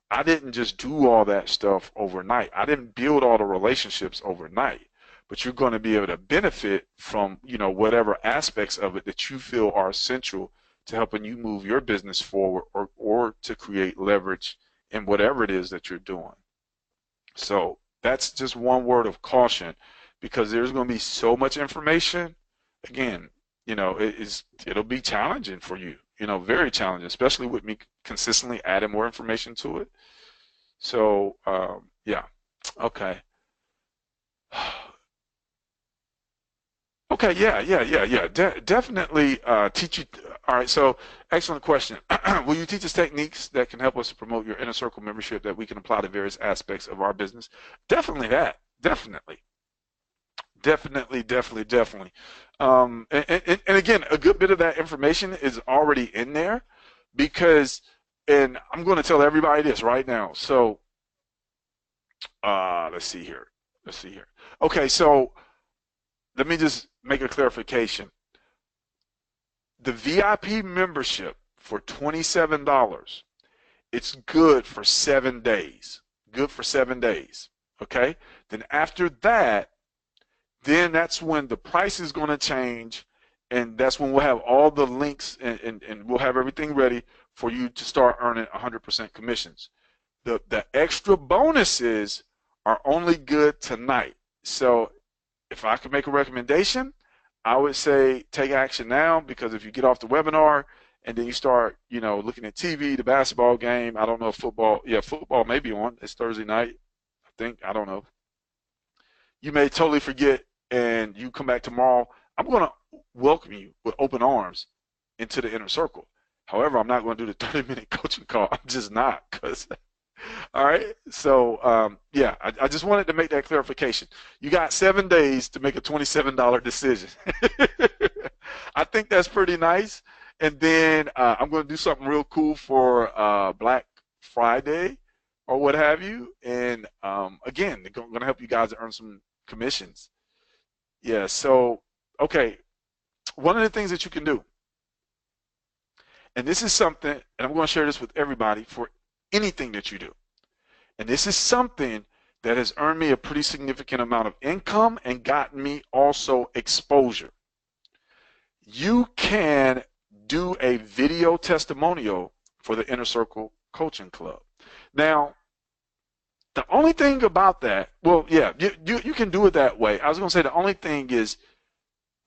I didn't just do all that stuff overnight. I didn't build all the relationships overnight. But you're going to be able to benefit from, whatever aspects of it that you feel are essential to helping you move your business forward, or to create leverage in whatever it is that you're doing. So that's just one word of caution, because there's going to be so much information. Again, it'll be challenging for you. Very challenging, especially with me consistently adding more information to it. So, yeah. Okay. Okay, yeah. Definitely teach you. All right, so excellent question. Will you teach us techniques that can help us to promote your Inner Circle membership that we can apply to various aspects of our business? Definitely that. Definitely. And again, a good bit of that information is already in there, because, and I'm going to tell everybody this right now. So, let's see here. Okay, so let me just make a clarification. The VIP membership for $27, it's good for 7 days. Good for 7 days. Okay? Then after that, then that's when the price is going to change, and that's when we'll have all the links, and we'll have everything ready for you to start earning 100% commissions. The extra bonuses are only good tonight. So if I could make a recommendation, I would say take action now, because if you get off the webinar and then you start, looking at TV, the basketball game, I don't know if football may be on. It's Thursday night, I think. I don't know. You may totally forget, and you come back tomorrow. I'm going to welcome you with open arms. into the inner circle. However, I'm not going to do the 30-minute coaching call. I'm just not, because all right. So yeah, I just wanted to make that clarification. You got 7 days to make a $27 decision. I think that's pretty nice. And then I'm going to do something real cool for Black Friday or what have you. And again, they're going to help you guys earn some commissions. Yeah. So okay, one of the things that you can do, and this is something, and I'm going to share this with everybody for anything that you do. And this is something that has earned me a pretty significant amount of income and gotten me also exposure. You can do a video testimonial for the Inner Circle Coaching Club. Now, the only thing about that, well, yeah, you can do it that way. I was going to say the only thing is,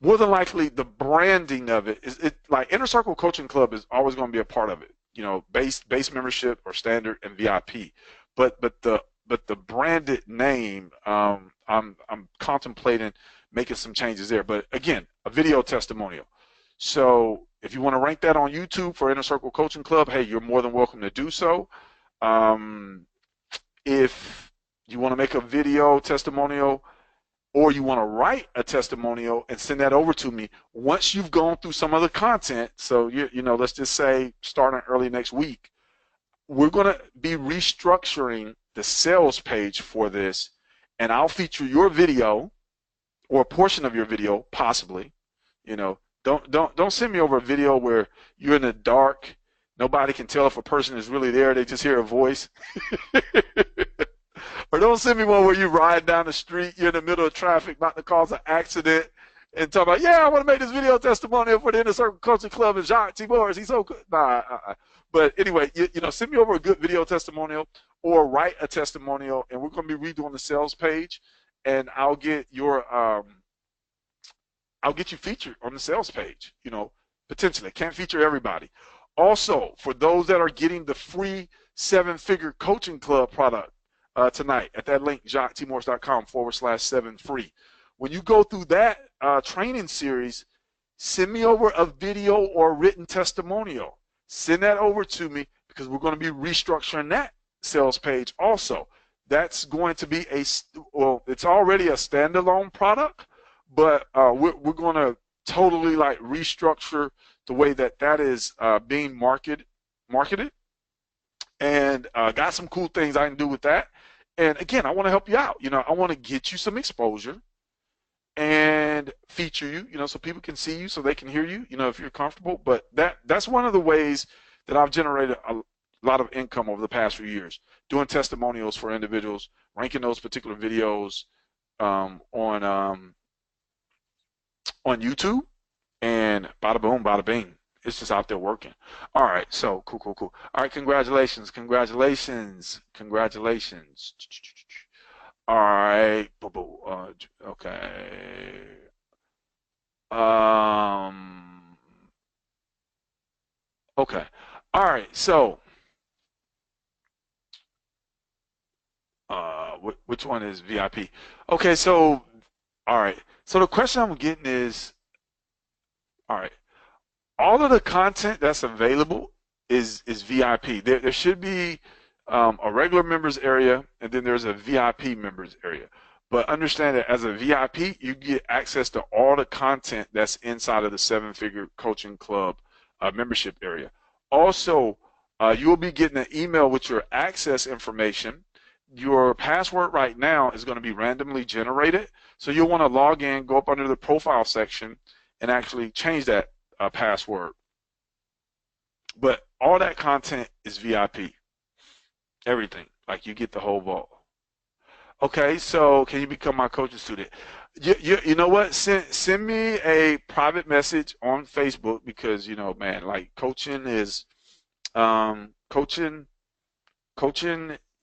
more than likely, the branding of it is like Inner Circle Coaching Club is always going to be a part of it. You know, base membership or standard and VIP. But the branded name, I'm contemplating making some changes there. But again, a video testimonial. So if you want to rank that on YouTube for Inner Circle Coaching Club, hey, you're more than welcome to do so. If you want to make a video testimonial, or you want to write a testimonial and send that over to me once you've gone through some of the content. So you know, let's just say starting early next week, we're going to be restructuring the sales page for this, and I'll feature your video or a portion of your video, possibly. You know, don't send me over a video where you're in the dark, nobody can tell if a person is really there, they just hear a voice. Or don't send me one where you ride down the street, you're in the middle of traffic, about to cause an accident, and talk about, yeah, I want to make this video testimonial for the Inner Circle Coaching Club and Jacques T. Morris. He's so good. Nah. But anyway, you know, send me over a good video testimonial or write a testimonial, and we're going to be redoing the sales page, and I'll get you featured on the sales page. You know, potentially. Can't feature everybody. Also, for those that are getting the free 7-figure coaching club product tonight at that link, jacquestmorris.com/7free. When you go through that training series, send me over a video or written testimonial. Send that over to me, because we're going to be restructuring that sales page also. That's going to be it's already a standalone product, but we're going to totally like restructure the way that is being marketed, and got some cool things I can do with that. And again, I want to help you out. You know, I want to get you some exposure and feature you, you know, so people can see you, so they can hear you, you know, if you're comfortable. But that's one of the ways that I've generated a lot of income over the past few years, doing testimonials for individuals, ranking those particular videos on YouTube, and bada boom, bada bing. It's just out there working. All right, so cool. All right, congratulations. All right, okay. Okay. All right, so which one is VIP? Okay, so all right. So the question I'm getting is, all right, all of the content that's available is VIP. There should be a regular members area, and then there's a VIP members area. But understand that as a VIP, you get access to all the content that's inside of the 7-figure coaching club membership area. Also, you will be getting an email with your access information. Your password right now is going to be randomly generated, so you'll want to log in, go up under the profile section, and actually change that password. But all that content is VIP. Everything. Like, you get the whole vault. Okay, so can you become my coaching student? You know what? Send me a private message on Facebook, because, you know, man, like, coaching is coaching.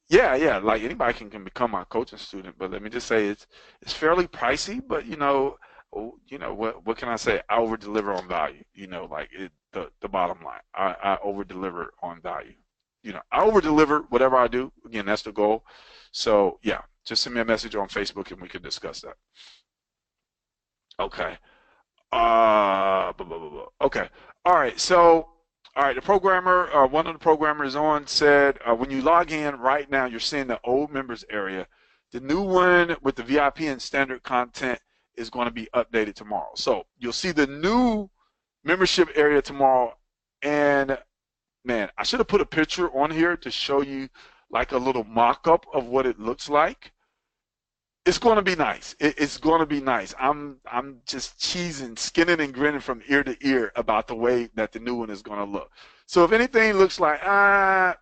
Yeah, like, anybody can become my coaching student, but let me just say it's fairly pricey, but you know what can I say? I over deliver on value. You know, like, the bottom line, I over deliver on value. You know, I over deliver whatever I do. Again, that's the goal. So yeah, just send me a message on Facebook and we can discuss that. Okay. Okay. All right. So, all right. The programmer, one of the programmers on said, when you log in right now, you're seeing the old members area. The new one with the VIP and standard content is going to be updated tomorrow. So you'll see the new membership area tomorrow. And man, I should have put a picture on here to show you like a little mock-up of what it looks like. It's going to be nice. It's going to be nice. I'm just cheesing, skinning and grinning from ear to ear about the way that the new one is going to look. So if anything looks like I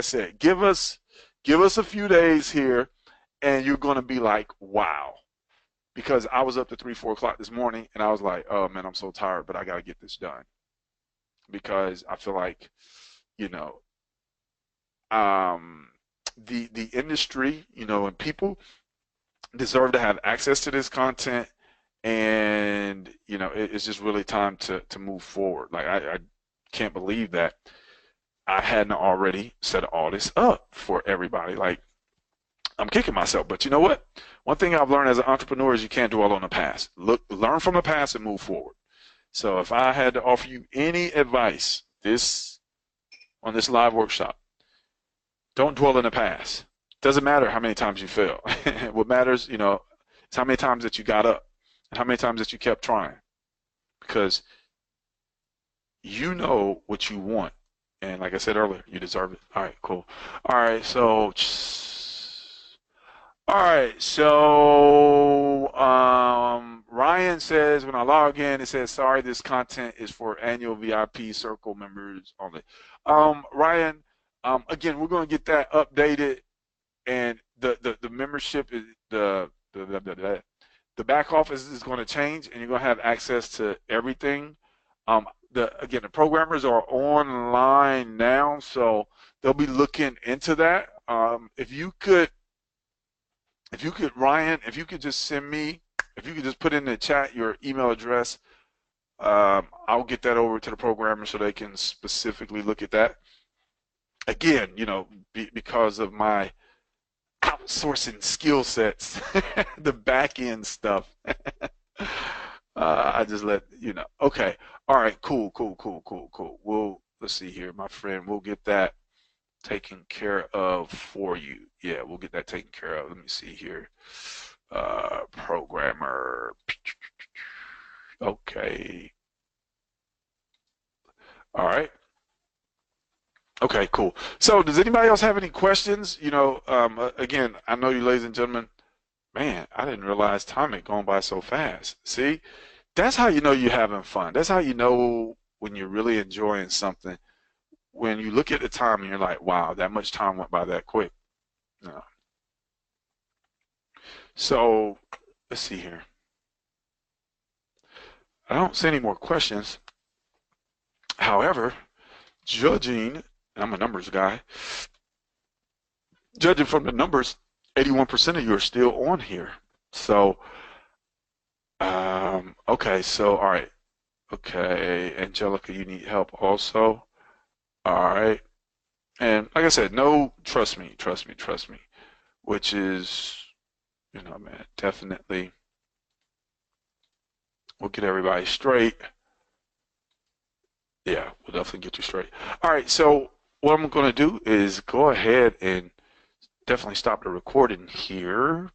said, give us a few days here, and you're going to be like, wow. Because I was up to 3, 4 o'clock this morning, and I was like, oh man, I'm so tired, but I got to get this done because I feel like, you know, um, the industry, and people deserve to have access to this content, and it's just really time to move forward. Like I can't believe that I hadn't already set all this up for everybody. Like I'm kicking myself, but you know what? One thing I've learned as an entrepreneur is you can't dwell on the past. Learn from the past and move forward. So if I had to offer you any advice on this live workshop, don't dwell in the past. Doesn't matter how many times you fail. What matters, is how many times that you got up and how many times that you kept trying. Because you know what you want. And like I said earlier, you deserve it. All right, cool. All right, so Ryan says, when I log in, it says, sorry, this content is for annual VIP circle members only. Ryan, again, we're going to get that updated, and the membership is the back office is going to change, and you're going to have access to everything. The programmers are online now, so they'll be looking into that. Ryan, if you could just send me, if you could just put in the chat your email address, I'll get that over to the programmer so they can specifically look at that. Again, because of my outsourcing skill sets, the back end stuff. I just let you know. Okay. All right. Cool. Let's see here, my friend. We'll get that taken care of for you. Yeah, we'll get that taken care of. Let me see here. Programmer. Okay. All right. Okay, cool. So does anybody else have any questions? Again, I know you, ladies and gentlemen, man, I didn't realize time had gone by so fast. See, that's how you know you're having fun. That's how you know when you're really enjoying something. When you look at the time and you're like, wow, that much time went by that quick. No. So let's see here. I don't see any more questions. However, judging, and I'm a numbers guy, judging from the numbers, 81% of you are still on here. So, okay, so, all right. Okay, Angelica, you need help also. All right. And like I said, no, trust me, which is, man, definitely, we'll get everybody straight. Yeah, we'll definitely get you straight. All right, so what I'm going to do is go ahead and definitely stop the recording here.